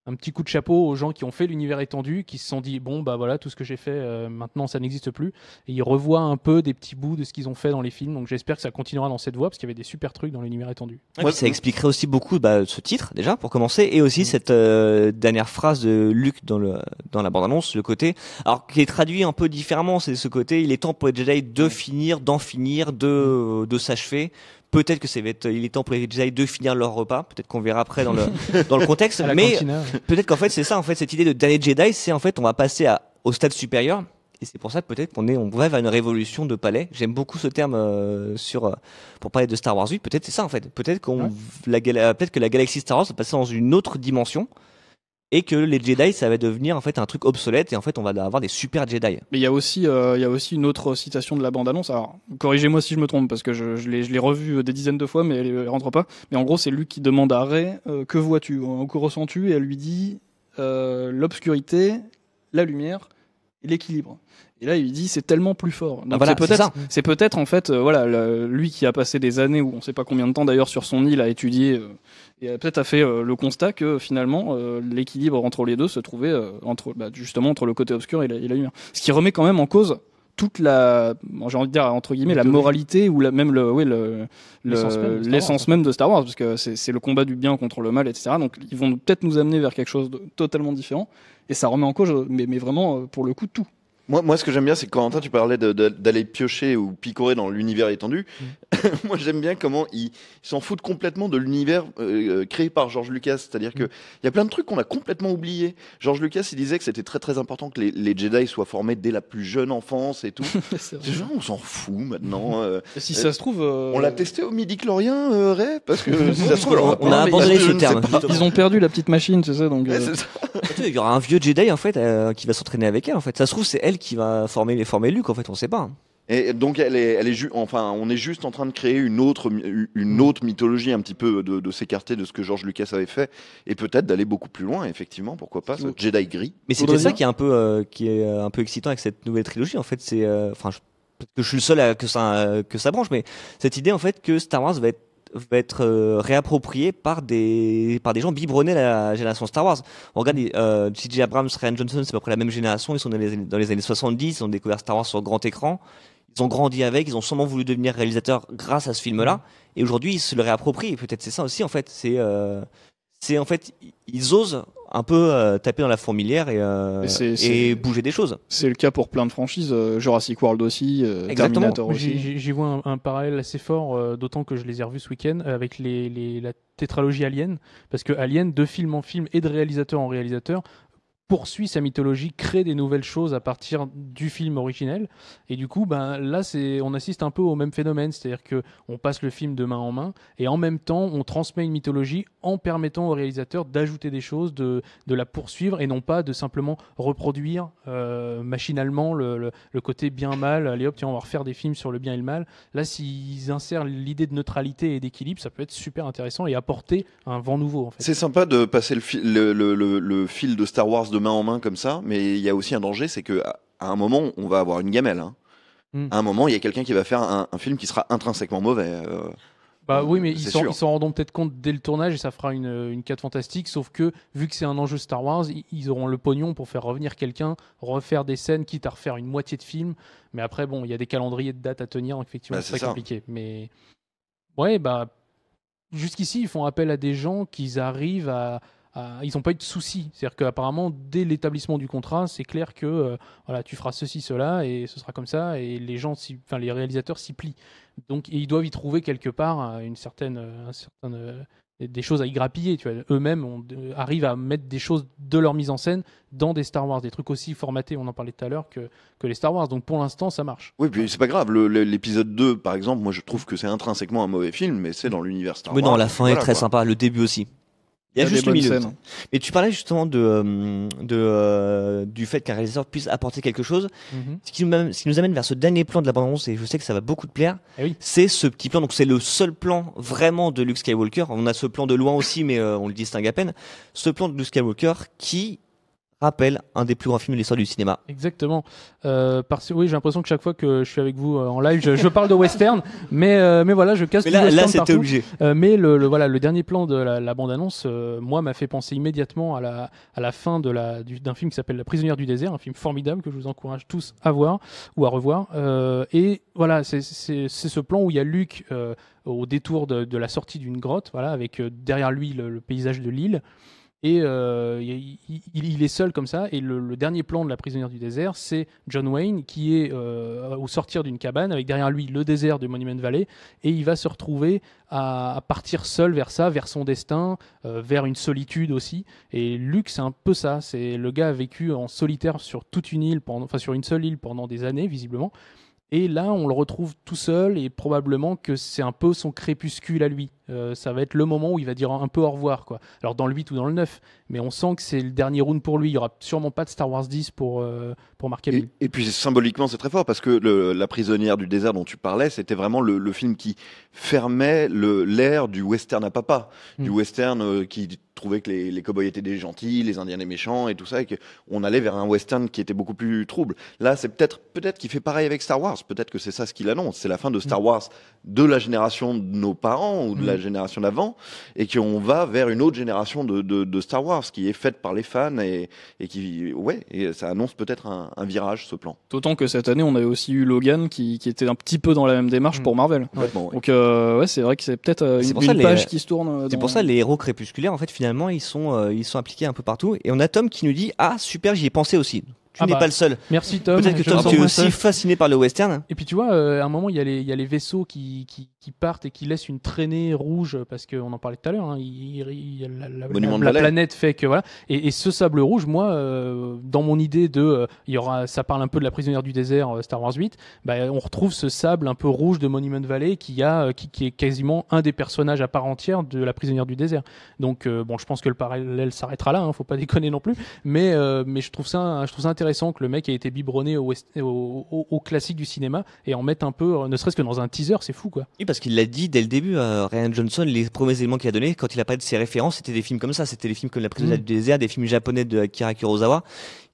un petit coup de chapeau aux gens qui ont fait l'univers étendu, qui se sont dit bon bah voilà tout ce que j'ai fait maintenant ça n'existe plus et ils revoient un peu des petits bouts de ce qu'ils ont fait dans les films, donc j'espère que ça continuera dans cette voie parce qu'il y avait des super trucs dans l'univers étendu. Ouais, ça expliquerait aussi beaucoup ce titre déjà pour commencer et aussi cette dernière phrase de Luke dans la bande-annonce, le côté alors qui est traduit un peu différemment, c'est ce côté il est temps pour les Jedi d'en finir, de s'achever. Peut-être que il est temps pour les Jedi de finir leur repas. Peut-être qu'on verra après dans le contexte. Mais peut-être qu'en fait, c'est ça, en fait, cette idée de dernier Jedi, c'est en fait, on va passer au stade supérieur. Et c'est pour ça que peut-être on va vers une révolution de palais. J'aime beaucoup ce terme pour parler de Star Wars 8. Peut-être c'est ça, en fait. Peut-être peut-être que la galaxie Star Wars va passer dans une autre dimension. Et que les Jedi, ça va devenir en fait un truc obsolète et en fait on va avoir des super Jedi. Mais il y a aussi une autre citation de la bande-annonce. Alors corrigez-moi si je me trompe parce que je l'ai revu des dizaines de fois, mais elle rentre pas. Mais en gros, c'est Luke qui demande à Rey que vois-tu, que ressens-tu, et elle lui dit l'obscurité, la lumière et l'équilibre. Et là, il lui dit c'est tellement plus fort. Donc voilà, c'est peut-être en fait lui qui a passé des années ou on sait pas combien de temps d'ailleurs sur son île à étudier et peut-être a fait le constat que finalement l'équilibre entre les deux se trouvait justement entre le côté obscur et la lumière. Ce qui remet quand même en cause toute la, j'ai envie de dire entre guillemets, la moralité ou même l'essence même de Star Wars, parce que c'est le combat du bien contre le mal, etc. Donc ils vont peut-être nous amener vers quelque chose de totalement différent, et ça remet en cause, mais vraiment pour le coup tout. Moi, ce que j'aime bien, c'est que Corentin, tu parlais d'aller piocher ou picorer dans l'univers étendu. Moi, j'aime bien comment ils s'en foutent complètement de l'univers créé par George Lucas. C'est-à-dire que il y a plein de trucs qu'on a complètement oubliés. George Lucas, il disait que c'était très très important que les Jedi soient formés dès la plus jeune enfance et tout. Ces gens, on s'en fout maintenant. Si ça se trouve, on l'a testé au midi-chlorien, Ray, parce que si ça se trouve, on a abandonné ce terme. Ils ont perdu la petite machine, c'est ça. Donc, il y aura un vieux Jedi en fait qui va s'entraîner avec elle. En fait, ça se trouve c'est elle qui va former Luke. En fait, on sait pas. Et donc on est juste en train de créer une autre mythologie un petit peu, de s'écarter de ce que George Lucas avait fait et peut-être d'aller beaucoup plus loin. Effectivement, pourquoi pas ce Jedi gris. Mais c'est peut-être ça qui est un peu excitant avec cette nouvelle trilogie. En fait, c'est peut-être que je suis le seul que ça branche, mais cette idée en fait que Star Wars va être réapproprié par des gens biberonnés à la génération Star Wars. On regarde J.J. Abrams, Rian Johnson, c'est à peu près la même génération. Ils sont dans les années 70, ils ont découvert Star Wars sur grand écran. Ils ont grandi avec, ils ont sûrement voulu devenir réalisateurs grâce à ce film-là. Et aujourd'hui, ils se le réapproprient. Et peut-être c'est ça aussi, en fait. C'est en fait, ils osent un peu taper dans la fourmilière et bouger des choses. C'est le cas pour plein de franchises, Jurassic World aussi, Terminator aussi. J'y vois un parallèle assez fort, d'autant que je les ai revus ce week-end avec la tétralogie Alien, parce que Alien, de film en film et de réalisateur en réalisateur, poursuit sa mythologie, crée des nouvelles choses à partir du film originel. Et du coup, là, on assiste un peu au même phénomène, c'est-à-dire que on passe le film de main en main et en même temps, on transmet une mythologie en permettant au réalisateur d'ajouter des choses, de la poursuivre et non pas de simplement reproduire machinalement le côté bien-mal. Allez hop, tiens, on va refaire des films sur le bien et le mal. Là, s'ils insèrent l'idée de neutralité et d'équilibre, ça peut être super intéressant et apporter un vent nouveau. En fait. C'est sympa de passer le fil de Star Wars de main en main comme ça, mais il y a aussi un danger, c'est que à un moment, on va avoir une gamelle. Hein. À un moment, il y a quelqu'un qui va faire un film qui sera intrinsèquement mauvais. Oui, mais ils s'en rendront peut-être compte dès le tournage et ça fera une 4 fantastique, sauf que vu que c'est un enjeu Star Wars, ils auront le pognon pour faire revenir quelqu'un, refaire des scènes, quitte à refaire une moitié de film. Mais après, bon, il y a des calendriers de dates à tenir, effectivement, c'est très compliqué. Mais ouais, jusqu'ici, ils font appel à des gens qui arrivent ils n'ont pas eu de soucis. C'est-à-dire qu'apparemment, dès l'établissement du contrat, c'est clair que tu feras ceci, cela, et ce sera comme ça, et les réalisateurs s'y plient. Donc, ils doivent y trouver quelque part des choses à y grappiller. Tu vois. Eux-mêmes arrivent à mettre des choses de leur mise en scène dans des Star Wars, des trucs aussi formatés, on en parlait tout à l'heure, que les Star Wars. Donc, pour l'instant, ça marche. Oui, puis c'est pas grave. L'épisode 2, par exemple, moi je trouve que c'est intrinsèquement un mauvais film, mais c'est dans l'univers Star Wars. Mais non, la fin est très sympa, le début aussi. Il y a juste le milieu. Mais tu parlais justement du fait qu'un réalisateur puisse apporter quelque chose. Ce qui nous amène vers ce dernier plan de la bande-annonce, et je sais que ça va beaucoup te plaire. C'est ce petit plan. Donc c'est le seul plan vraiment de Luke Skywalker. On a ce plan de loin aussi, mais on le distingue à peine. Ce plan de Luke Skywalker qui rappelle un des plus grands films de l'histoire du cinéma. Exactement. Oui, j'ai l'impression que chaque fois que je suis avec vous en live, je parle de western, mais voilà, je casse. Mais tout western là, c'était partout. obligé. Mais le dernier plan de la bande-annonce, moi, m'a fait penser immédiatement à la fin d'un film qui s'appelle La prisonnière du désert, un film formidable que je vous encourage tous à voir ou à revoir. Et voilà, c'est ce plan où il y a Luke au détour de la sortie d'une grotte, voilà, avec derrière lui le paysage de l'île. Et il est seul comme ça. Et le dernier plan de La prisonnière du désert, c'est John Wayne qui est au sortir d'une cabane avec derrière lui le désert de Monument Valley. Et il va se retrouver à partir seul vers son destin, vers une solitude aussi. Et Luke, c'est un peu ça. C'est le gars a vécu en solitaire sur toute une île, sur une seule île pendant des années visiblement. Et là, on le retrouve tout seul et probablement que c'est un peu son crépuscule à lui. Ça va être le moment où il va dire un peu au revoir, quoi. Alors dans le 8 ou dans le 9, mais on sent que c'est le dernier round pour lui. Il n'y aura sûrement pas de Star Wars 10 pour Mark Hamill. Et puis symboliquement, c'est très fort parce que La prisonnière du désert dont tu parlais, c'était vraiment le film qui fermait l'ère du western à papa, du western qui trouvait que les cowboys étaient des gentils, les indiens des méchants et tout ça, et qu'on allait vers un western qui était beaucoup plus trouble. Là, c'est peut-être qu'il fait pareil avec Star Wars. Peut-être que c'est ça ce qu'il annonce. C'est la fin de Star Wars de la génération de nos parents ou de la génération d'avant, et qu'on va vers une autre génération de Star Wars qui est faite par les fans et ça annonce peut-être un virage, ce plan. D'autant que cette année, on avait aussi eu Logan qui était un petit peu dans la même démarche pour Marvel. Complètement, ouais. Donc c'est vrai que c'est peut-être une page qui se tourne. C'est pour ça les héros crépusculaires, en fait, finalement, ils sont appliqués un peu partout. Et on a Tom qui nous dit ah super, j'y ai pensé aussi. Tu n'es pas le seul. Merci Tom. Peut-être que Tom, tu es aussi fasciné par le western. Et puis tu vois, à un moment, il y a les vaisseaux qui partent et qui laissent une traînée rouge, parce qu'on en parlait tout à l'heure, hein, la planète fait que voilà. Et ce sable rouge, moi, dans mon idée ça parle un peu de la prisonnière du désert, Star Wars 8, on retrouve ce sable un peu rouge de Monument Valley qui est quasiment un des personnages à part entière de la prisonnière du désert. Donc je pense que le parallèle s'arrêtera là, hein, faut pas déconner non plus. Mais je trouve ça intéressant que le mec ait été biberonné au classique du cinéma et en mette un peu, ne serait-ce que dans un teaser, c'est fou quoi. Oui, parce qu'il l'a dit dès le début, Rian Johnson, les premiers éléments qu'il a donnés, quand il a parlé de ses références, c'était des films comme ça, c'était des films comme La prisonnière du désert, des films japonais de Akira Kurosawa.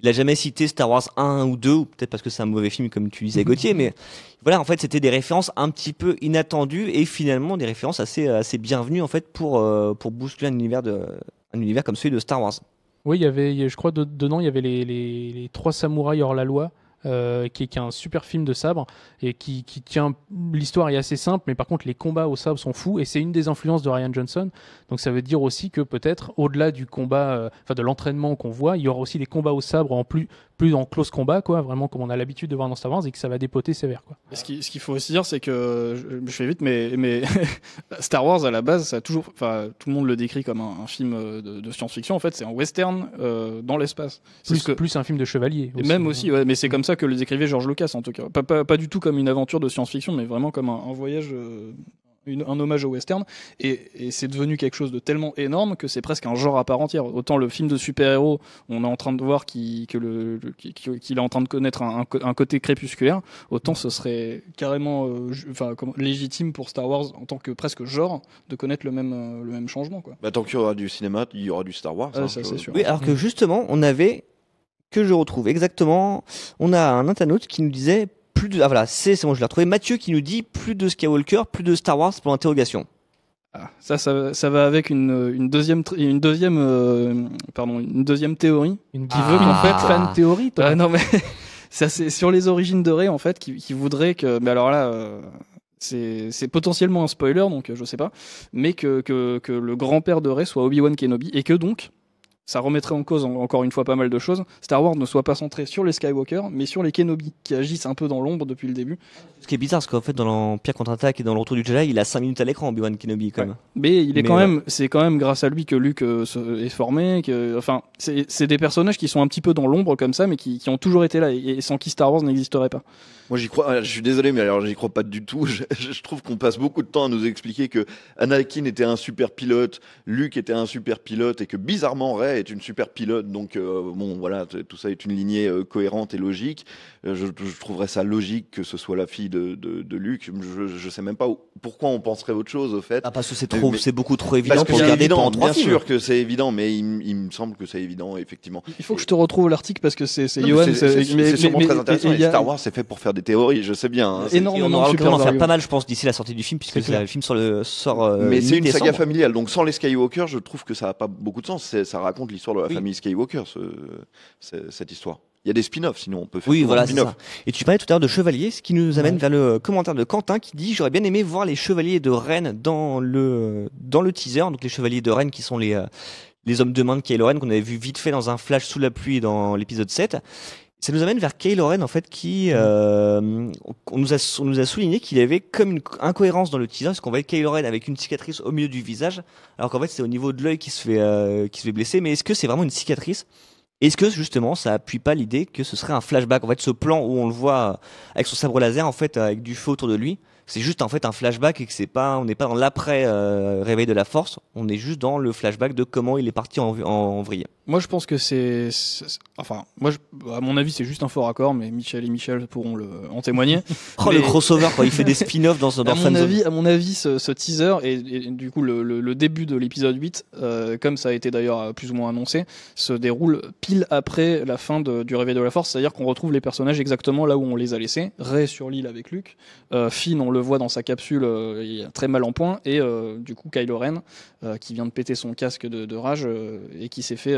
Il a jamais cité Star Wars 1 ou 2, ou peut-être parce que c'est un mauvais film comme tu disais Gauthier, mais voilà, en fait, c'était des références un petit peu inattendues et finalement des références assez bienvenues en fait pour bousculer un univers comme celui de Star Wars. Oui, je crois dedans il y avait les trois samouraïs hors la loi. Qui est un super film de sabre et qui tient, l'histoire est assez simple, mais par contre les combats au sabre sont fous et c'est une des influences de Rian Johnson. Donc ça veut dire aussi que peut-être au-delà du combat, de l'entraînement qu'on voit, il y aura aussi des combats au sabre en plus en close combat, quoi, vraiment comme on a l'habitude de voir dans Star Wars, et que ça va dépoter sévère, quoi. Ce qu'il faut aussi dire, c'est que je fais vite, mais Star Wars à la base, ça a toujours, enfin tout le monde le décrit comme un film de science-fiction. En fait, c'est un western dans l'espace. Plus un film de chevalier. Aussi, même aussi, ouais, mais c'est comme ça que le décrivait George Lucas en tout cas. Pas du tout comme une aventure de science-fiction, mais vraiment comme un voyage. Un hommage au western, et c'est devenu quelque chose de tellement énorme que c'est presque un genre à part entière. Autant le film de super-héros, on est en train de voir qu'il est en train de connaître un côté crépusculaire, autant ce serait carrément légitime pour Star Wars en tant que presque genre de connaître le même changement, quoi. Tant qu'il y aura du cinéma, il y aura du Star Wars. Ça, c'est sûr. Oui, alors que justement, on avait, que je retrouve exactement, on a un internaute qui nous disait c'est bon, je l'ai retrouvé. Mathieu qui nous dit plus de Skywalker, plus de Star Wars pour l'interrogation. Ah, ça va avec une deuxième théorie. Qui veut qu'en fait fan théorie. Non mais ça c'est sur les origines de Rey en fait qui voudrait que. Mais alors là. C'est potentiellement un spoiler, donc je sais pas, mais que le grand-père de Rey soit Obi-Wan Kenobi et que donc ça remettrait en cause encore une fois pas mal de choses. Star Wars ne soit pas centré sur les Skywalker, mais sur les Kenobi qui agissent un peu dans l'ombre depuis le début. Ce qui est bizarre, parce qu'en fait, dans l'Empire contre-attaque et dans le Retour du Jedi, il a 5 minutes à l'écran, Obi-Wan Kenobi, quand même. Mais c'est quand même grâce à lui que Luke est formé. C'est des personnages qui sont un petit peu dans l'ombre comme ça, mais qui ont toujours été là et sans qui Star Wars n'existerait pas. Moi, j'y crois. Je suis désolé, mais alors j'y crois pas du tout. Je trouve qu'on passe beaucoup de temps à nous expliquer que Anakin était un super pilote, Luke était un super pilote, et que bizarrement Rey est une super pilote. Donc voilà, tout ça est une lignée cohérente et logique. Je trouverais ça logique que ce soit la fille de Luke. Je sais même pas pourquoi on penserait autre chose au fait. Ah, parce que c'est beaucoup trop évident pour regarder pendant 3 films. Bien sûr que c'est évident, mais il me semble que c'est évident effectivement. Il faut que je te retrouve l'article parce que c'est Johan. C'est sûrement très intéressant. Et Star Wars, c'est fait pour faire des théories, je sais bien. On aura l'occasion d'en faire pas mal, je pense, d'ici la sortie du film, puisque le film sort. Mais c'est une saga familiale, donc sans les Skywalker, je trouve que ça n'a pas beaucoup de sens. Ça raconte l'histoire de la famille Skywalker, cette histoire. Il y a des spin-offs, sinon on peut faire des spin-offs. Et tu parlais tout à l'heure de chevaliers, ce qui nous amène vers le commentaire de Quentin qui dit: j'aurais bien aimé voir les chevaliers de Ren dans le teaser. Donc les chevaliers de Ren qui sont les hommes de main de Kylo Ren qu'on avait vu vite fait dans un flash sous la pluie dans l'épisode 7. Ça nous amène vers Kylo Ren en fait qui on nous a souligné qu'il y avait comme une incohérence dans le teaser, parce qu'on voyait Kylo Ren avec une cicatrice au milieu du visage, alors qu'en fait c'est au niveau de l'œil qui se fait blesser. Mais est-ce que c'est vraiment une cicatrice? Est-ce que justement ça appuie pas l'idée que ce serait un flashback? En fait, ce plan où on le voit avec son sabre laser, en fait, avec du feu autour de lui, c'est juste en fait un flashback, et que on n'est pas dans l'après réveil de la Force, on est juste dans le flashback de comment il est parti en vrille. Moi, je pense que enfin, à mon avis, c'est juste un faux raccord, mais Michel et Michel pourront en témoigner. Oh, le crossover, quoi. Il fait des spin-offs dans Friendzone. À mon avis, ce teaser et du coup le début de l'épisode 8, comme ça a été d'ailleurs plus ou moins annoncé, se déroule pile après la fin du Réveil de la Force, c'est-à-dire qu'on retrouve les personnages exactement là où on les a laissés. Rey sur l'île avec Luke, Finn, on le voit dans sa capsule, il est très mal en point, et du coup Kylo Ren, qui vient de péter son casque de rage et qui s'est fait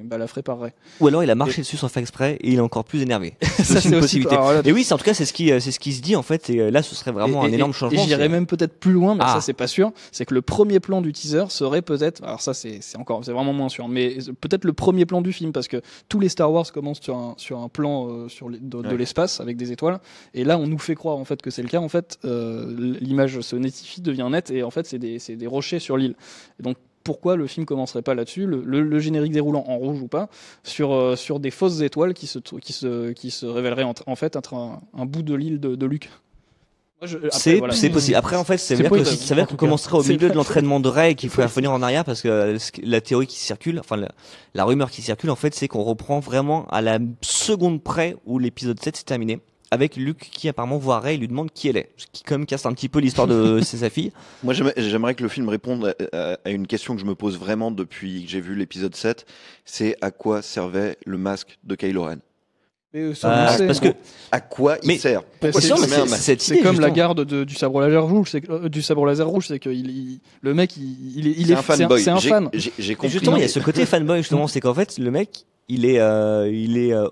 balafrer par Rey. Ou alors il a marché dessus sans faire exprès et il est encore plus énervé. Ça, c'est une possibilité. Là, et oui, en tout cas, c'est ce qui se dit en fait. Et là, ce serait vraiment un énorme changement. Et j'irais même peut-être plus loin, mais ça c'est pas sûr. C'est que le premier plan du teaser serait peut-être, alors ça c'est vraiment moins sûr, mais peut-être le premier plan du film, parce que tous les Star Wars commencent sur un plan de l'espace avec des étoiles, et là on nous fait croire en fait que c'est le cas. En fait, l'image se netifie, devient nette, et en fait c'est des rochers sur l'île. Et donc pourquoi le film commencerait pas là-dessus, le générique déroulant en rouge ou pas, sur des fausses étoiles qui se révéleraient en fait être un bout de l'île de Luke. C'est possible. Après, en fait, ça veut dire qu'on commencerait au milieu de l'entraînement de Rey et qu'il faut revenir en arrière, parce que la théorie qui circule, enfin la rumeur qui circule, en fait, c'est qu'on reprend vraiment à la seconde près où l'épisode 7 s'est terminé, avec Luke qui apparemment voit Rey et lui demande qui elle est, ce qui quand même casse un petit peu l'histoire de c'est sa fille. Moi j'aimerais que le film réponde à une question que je me pose vraiment depuis que j'ai vu l'épisode 7, c'est à quoi servait le masque de Kylo Ren. Mais parce que à quoi il sert? C'est comme la garde du sabre laser rouge, c'est que le mec il est un fanboy. C'est un fan. J'ai compris. Justement, il y a ce côté fanboy justement, c'est qu'en fait le mec il est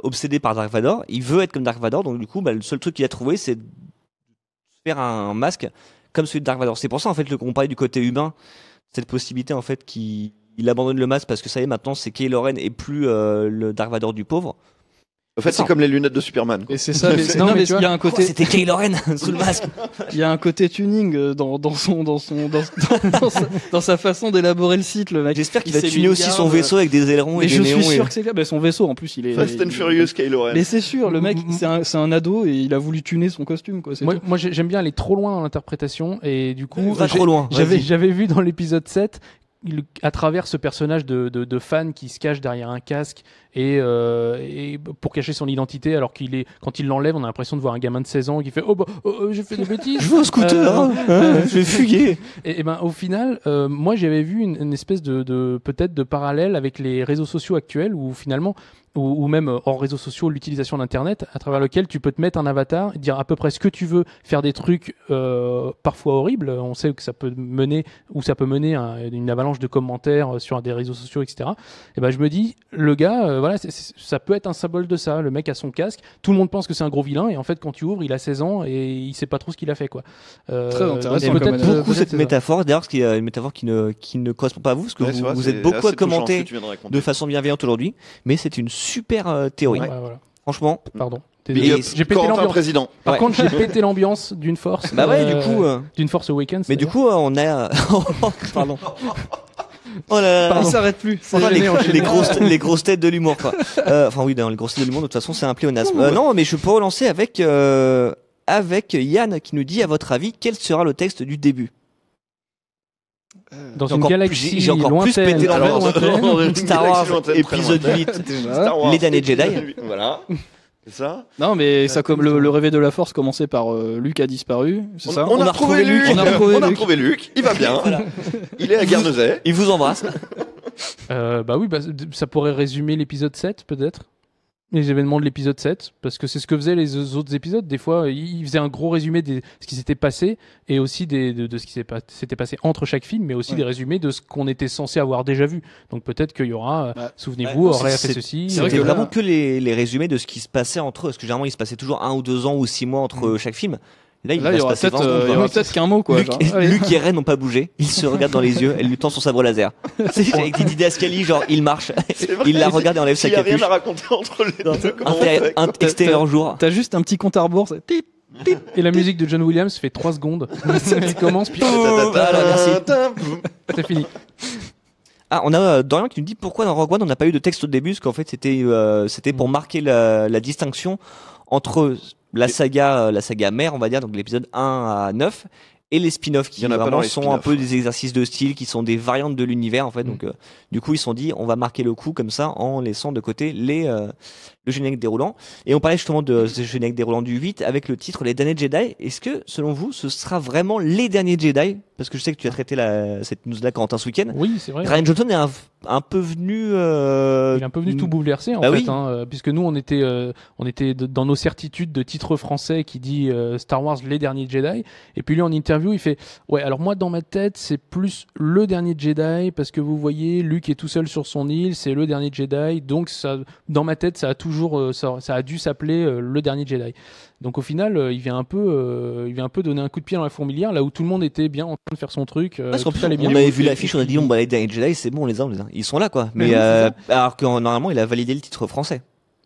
obsédé par Dark Vador, il veut être comme Dark Vador, donc du coup le seul truc qu'il a trouvé c'est de faire un masque comme celui de Dark Vador. C'est pour ça en fait qu'on parlait du côté humain, cette possibilité en fait qu'il abandonne le masque parce que ça y est maintenant c'est Kylo Ren et plus le Dark Vador du pauvre. En fait, c'est comme les lunettes de Superman. Et c'est ça. Mais il y a un côté. C'était Kylo Ren sous le masque. Il y a un côté tuning dans sa façon d'élaborer le site, le mec. J'espère qu'il va tuner aussi son vaisseau avec des ailerons et des néons. Je suis sûr que c'est le cas. Son vaisseau, en plus, il est. Fast and Furious Kylo Ren. Mais c'est sûr, le mec, c'est un ado et il a voulu tuner son costume, quoi. Moi, j'aime bien aller trop loin dans l'interprétation, et du coup, trop loin. J'avais vu dans l'épisode 7. À travers ce personnage de fan qui se cache derrière un casque et pour cacher son identité, alors quand il l'enlève, on a l'impression de voir un gamin de 16 ans qui fait j'ai fait des bêtises, je veux un scooter, je vais fuguer. Et ben au final, moi j'avais vu une espèce peut-être de parallèle avec les réseaux sociaux actuels, où finalement ou même hors réseaux sociaux, l'utilisation d'internet, à travers lequel tu peux te mettre un avatar, dire à peu près ce que tu veux, faire des trucs parfois horribles. On sait que ça peut mener à une avalanche de commentaires sur des réseaux sociaux, etc. Et ben je me dis, le gars, ça peut être un symbole de ça. Le mec a son casque, tout le monde pense que c'est un gros vilain, et en fait quand tu ouvres, il a 16 ans et il sait pas trop ce qu'il a fait, quoi. Très intéressant. Peut-être beaucoup cette métaphore. D'ailleurs, ce qui est une métaphore qui ne correspond pas à vous, parce que vous êtes beaucoup à commenter de façon bienveillante aujourd'hui, mais c'est une super théorie. Voilà. Franchement, pardon. J'ai pété l'ambiance. Président. Par contre, j'ai pété l'ambiance d'une force. Bah ouais, du coup, d'une force Awakens. Mais du coup, on a. Pardon. Oh là là, il s'arrête plus. Les grosses têtes de l'humour, quoi. Enfin oui, dans les grosses têtes de l'humour, de toute façon, c'est un pléonasme. Non, mais je peux relancer avec Yann qui nous dit, à votre avis, quel sera le texte du début? Dans une galaxie j'ai encore lointaine, plus pété l'ambiance. Star Wars épisode 8, les derniers Jedi. Voilà. C'est ça? Non, mais ça, comme le réveil de la Force commençait par Luke a disparu, c'est ça? On a retrouvé Luke. On a retrouvé Luke. Il va bien. Voilà. Il est à Guernesey. Il vous embrasse. Bah oui, ça pourrait résumer l'épisode 7, peut-être. Les événements de l'épisode 7, parce que c'est ce que faisaient les autres épisodes. Des fois, ils faisaient un gros résumé de ce qui s'était passé, et aussi de ce qui s'était passé entre chaque film, mais aussi des résumés de ce qu'on était censé avoir déjà vu. Donc peut-être qu'il y aura, souvenez-vous, Aurait fait ceci. C'est vrai que vraiment que les résumés de ce qui se passait entre eux, parce que généralement il se passait toujours 1 ou 2 ans ou 6 mois entre chaque film. Là, il y aura peut-être qu'un mot, quoi. Luke et Rey n'ont pas bougé. Ils se regardent dans les yeux. Elle lui tend son sabre laser. C'est avec des didascalies, genre, il marche. Il la regarde et enlève sa capuche. Il n'y a rien à raconter entre les deux. Extérieur jour. T'as juste un petit compte à rebours. Et la musique de John Williams fait 3 secondes. Elle commence, puis merci. C'est fini. Ah, on a Dorian qui nous dit pourquoi dans Rogue One on n'a pas eu de texte au début, parce qu'en fait c'était pour marquer la distinction entre la saga mère, on va dire, donc l'épisode 1 à 9, et les spin-offs qui Il y en a pas vraiment dans les sont un spin-offs, peu des exercices de style, qui sont des variantes de l'univers en fait. Donc du coup ils se sont dit on va marquer le coup comme ça en laissant de côté le générique déroulant. Et on parlait justement de ce générique déroulant du 8 avec le titre Les Derniers Jedi. Est-ce que selon vous ce sera vraiment les derniers Jedi? Parce que je sais que tu as traité cette news-là Corentin ce week-end. Oui, c'est vrai. Ryan Johnson est un peu venu. Il est un peu venu tout bouleverser en Bah fait, oui. puisque nous on était dans nos certitudes de titre français qui dit Star Wars les derniers Jedi, et puis lui en interview il fait ouais alors moi dans ma tête c'est plus le dernier Jedi parce que vous voyez Luke est tout seul sur son île, c'est le dernier Jedi, donc ça dans ma tête ça a toujours ça a dû s'appeler le dernier Jedi. Donc au final il vient un peu donner un coup de pied dans la fourmilière là où tout le monde était bien en train de faire son truc. Parce qu'en tout plus, allait bien. on avait vu l'affiche, on a dit bon bah les derniers Jedi c'est bon, on les a. Ils sont là quoi. Mais oui, c'est alors que normalement il a validé le titre français.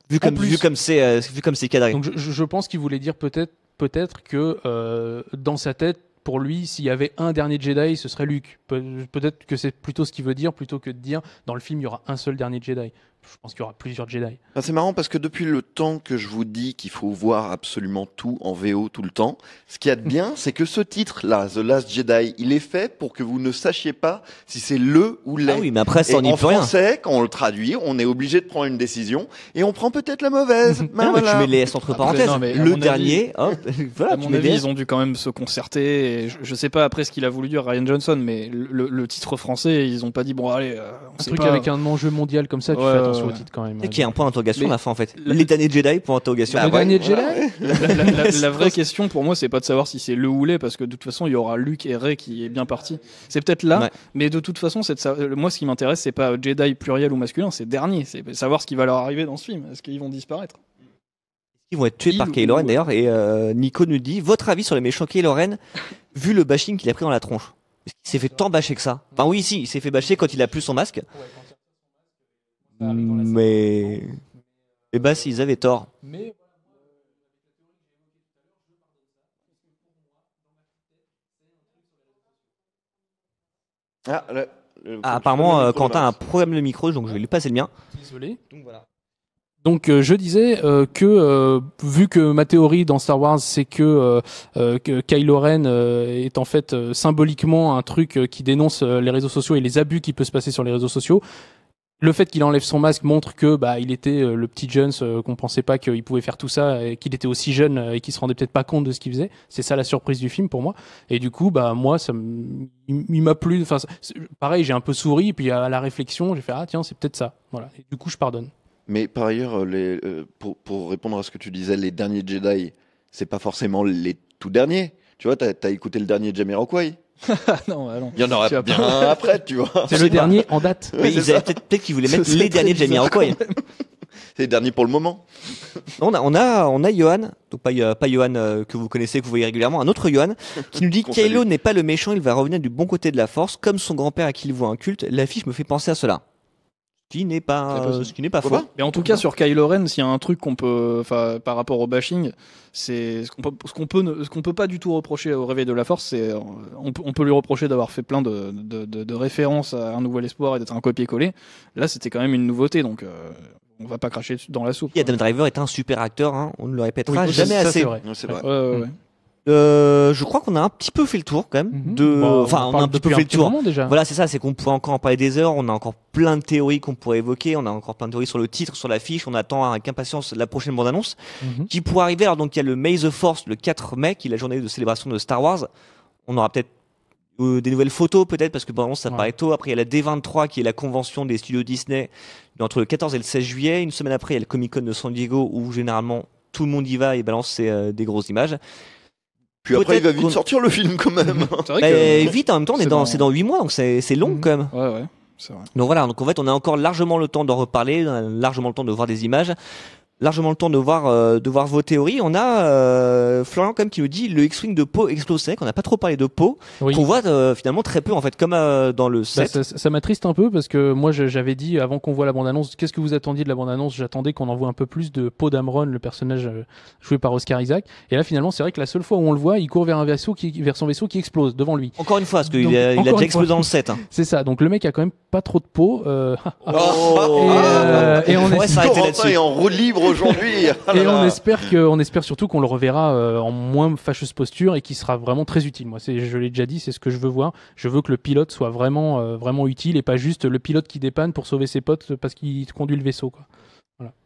Vu comme c'est cadré. Donc je pense qu'il voulait dire peut-être que dans sa tête, pour lui, s'il y avait un dernier Jedi, ce serait Luke. Peut-être que c'est plutôt ce qu'il veut dire, plutôt que de dire dans le film il y aura un seul dernier Jedi. Je pense qu'il y aura plusieurs Jedi. Ah, c'est marrant parce que depuis le temps que je vous dis qu'il faut voir absolument tout en VO tout le temps, ce qu'il y a de bien, c'est que ce titre-là, The Last Jedi, il est fait pour que vous ne sachiez pas si c'est le ou les. Ah oui, mais après ça Et on n'y en peut rien. français, quand on le traduit, on est obligé de prendre une décision et on prend peut-être la mauvaise. Ben Ah non, mais voilà. tu mets les S entre Après, parenthèses. non, mais à Le mon dernier, hop, voilà, à tu mon mets avis, des S. ils ont dû quand même se concerter. Et je sais pas après ce qu'il a voulu dire Ryan Johnson, mais le titre français, ils ont pas dit bon allez, on Un sait truc pas. avec un enjeu mondial comme ça, tu Ouais, fais attention ouais. au titre quand même. Tu sais qu'il y a un point d'interrogation Mais- à la fin en fait. La- Les derniers Jedi, point d'interrogation. Bah Le ouais, dernier voilà. Jedi. La vraie question pour moi, c'est pas de savoir si c'est le ou les, parce que de toute façon, il y aura Luke et Rey qui est bien parti. C'est peut-être là, Ouais. mais de toute façon, moi, ce qui m'intéresse, c'est pas Jedi pluriel ou masculin, c'est dernier. C'est savoir ce qui va leur arriver dans ce film. Est-ce qu'ils vont disparaître? Ils vont être tués Il par ou- Kylo Ren d'ailleurs. Et Nico nous dit votre avis sur les méchants Kylo Ren vu le bashing qu'il a pris dans la tronche. Est-ce qu'il s'est fait tant bâcher que ça? Enfin oui, si, il s'est fait bâcher quand il a plus son masque. Mais eh ben s'ils avaient tort. Ah, Apparemment, le micro, Quentin a là. un problème de micro, donc je vais lui passer le mien. Désolé. Donc voilà. Donc je disais que vu que ma théorie dans Star Wars c'est que Kylo Ren est en fait symboliquement un truc qui dénonce les réseaux sociaux et les abus qui peuvent se passer sur les réseaux sociaux. Le fait qu'il enlève son masque montre que bah il était le petit Jones qu'on pensait pas qu'il pouvait faire tout ça et qu'il était aussi jeune et qu'il se rendait peut-être pas compte de ce qu'il faisait. C'est ça la surprise du film pour moi. Et du coup bah moi il m'a plu. Enfin pareil j'ai un peu souri et puis à la réflexion j'ai fait ah tiens c'est peut-être ça. Voilà. Et du coup je pardonne. Mais par ailleurs, pour répondre à ce que tu disais, les derniers Jedi, c'est pas forcément les tout derniers. Tu vois, t'as écouté le dernier Jamiroquai. Ah non, bah non. Il y en aura Tu vas bien un après, tu vois. C'est le dernier en date. Mais c'est ils avaient ça. peut-être qu'ils voulaient mettre C'est les très derniers de bizarre Jamiroquai. C'est le dernier pour le moment. On a Johan, donc pas Johan que vous connaissez, que vous voyez régulièrement, un autre Johan, qui nous dit Qu'on Kylo salue. n'est pas le méchant, il va revenir du bon côté de la force, comme son grand-père à qui il voit un culte. L'affiche me fait penser à cela. Ce qui n'est C'est pas possible. faux. Pourquoi Mais en tout cas, sur Kylo Ren, s'il y a un truc qu'on peut, enfin, par rapport au bashing, c'est ce qu'on peut pas du tout reprocher au Réveil de la Force, c'est on peut lui reprocher d'avoir fait plein de références à Un Nouvel Espoir et d'être un copier-coller. Là, c'était quand même une nouveauté, donc on va pas cracher dans la soupe. Adam Driver est un super acteur, hein, on ne le répétera Oui, jamais ça, assez. c'est vrai. Ouais, c'est vrai. Ouais. Je crois qu'on a un petit peu fait le tour quand même. Enfin, on a un petit peu fait le tour. Déjà. Voilà, c'est ça, c'est qu'on pourrait encore en parler des heures, on a encore plein de théories qu'on pourrait évoquer, on a encore plein de théories sur le titre, sur l'affiche, on attend avec impatience la prochaine bande-annonce Mhm. qui pourrait arriver. Alors donc il y a le May the Force le 4 mai, qui est la journée de célébration de Star Wars. On aura peut-être des nouvelles photos peut-être, parce que bande-annonce ça Ouais. paraît tôt. Après il y a la D23 qui est la convention des studios Disney entre le 14 et le 16 juillet. Une semaine après il y a le Comic Con de San Diego où généralement tout le monde y va et balance des grosses images. Puis après, il va Peut-être vite qu'on- sortir le film quand même. C'est vrai Bah, que vite en même temps, c'est dans- c'est dans 8 mois, donc c'est long Mhm. quand même. ouais, c'est vrai. Donc voilà, donc en fait on a encore largement le temps d'en reparler, on a largement le temps de voir des images, largement le temps de voir vos théories. On a Florian quand même qui nous dit le X-Wing de Poe explose sec, on n'a pas trop parlé de Poe, Oui. qu'on voit finalement très peu en fait, comme dans le Bah, 7. ça m'attriste un peu parce que moi j'avais dit avant qu'on voit la bande-annonce, qu'est-ce que vous attendiez de la bande-annonce? J'attendais qu'on en voit un peu plus de Poe Dameron, le personnage joué par Oscar Isaac. Et là finalement c'est vrai que la seule fois où on le voit, il court vers son vaisseau qui explose devant lui. Encore une fois, parce qu'il Donc, a encore déjà une explosé fois. dans le 7. Hein. C'est ça. Donc le mec a quand même pas trop de peau. Oh, et on on pourrait est- s'arrêter Corentin là-dessus. est en roue libre aujourd'hui. Ah là Et là. on espère surtout qu'on le reverra en moins fâcheuse posture et qui sera vraiment très utile. Moi, je l'ai déjà dit, c'est ce que je veux voir. Je veux que le pilote soit vraiment utile et pas juste le pilote qui dépanne pour sauver ses potes parce qu'il conduit le vaisseau, quoi.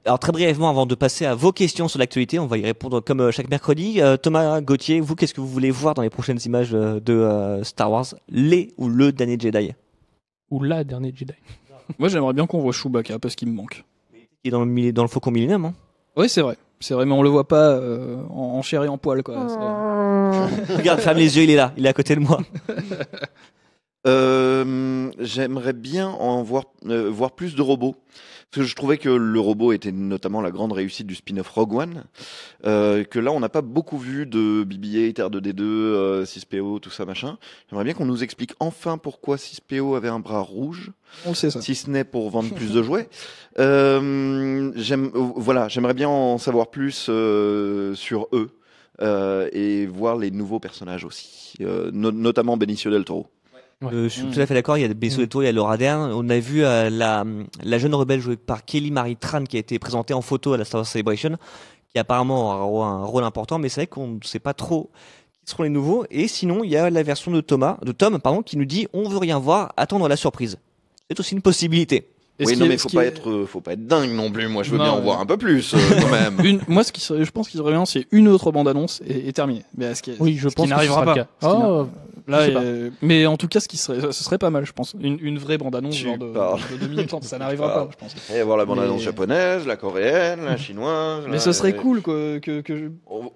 Alors très brièvement, avant de passer à vos questions sur l'actualité, on va y répondre comme chaque mercredi. Thomas Gauthier, vous, qu'est-ce que vous voulez voir dans les prochaines images de Star Wars, les ou le dernier Jedi? Ou la dernière Jedi. Moi, j'aimerais bien qu'on voit Chewbacca parce qu'il me manque. Qui est dans le Faucon Millennium, hein. Oui, c'est vrai, mais on le voit pas en chair et en poil, quoi. Regarde, ferme les yeux, il est là, il est à côté de moi. J'aimerais bien en voir plus de robots. Parce que je trouvais que le robot était notamment la grande réussite du spin-off Rogue One. Que là, on n'a pas beaucoup vu de BB-8, R2D2, 6PO, tout ça, machin. J'aimerais bien qu'on nous explique enfin pourquoi 6PO avait un bras rouge. On le sait, ça. Si ce n'est pour vendre plus de jouets. J'aimerais bien en savoir plus sur eux. Et voir les nouveaux personnages aussi. Notamment Benicio del Toro. Je suis tout à fait d'accord, il y a Benicio del Toro, il y a Laura Dern. On a vu la jeune rebelle jouée par Kelly Marie Tran qui a été présentée en photo à la Star Wars Celebration, qui apparemment aura un rôle important, mais c'est vrai qu'on ne sait pas trop qui seront les nouveaux. Et sinon, il y a la version de Tom, qui nous dit on veut rien voir, attendre la surprise. C'est aussi une possibilité. Oui, non, mais faut pas être dingue non plus. Moi, je veux bien en voir un peu plus, quand même. Moi, je pense qu'il serait bien, c'est une autre bande-annonce et terminé. Mais Oui, je pense qui n'arrivera que ce pas. sera le cas. Là, je sais pas. mais en tout cas, ce serait pas mal, je pense. Une vraie bande-annonce, Tu genre parles. de 2 minutes 30, ça n'arrivera pas, je pense. Il va y avoir la bande-annonce Mais- japonaise, la coréenne, la chinoise. Mais ce serait cool que Il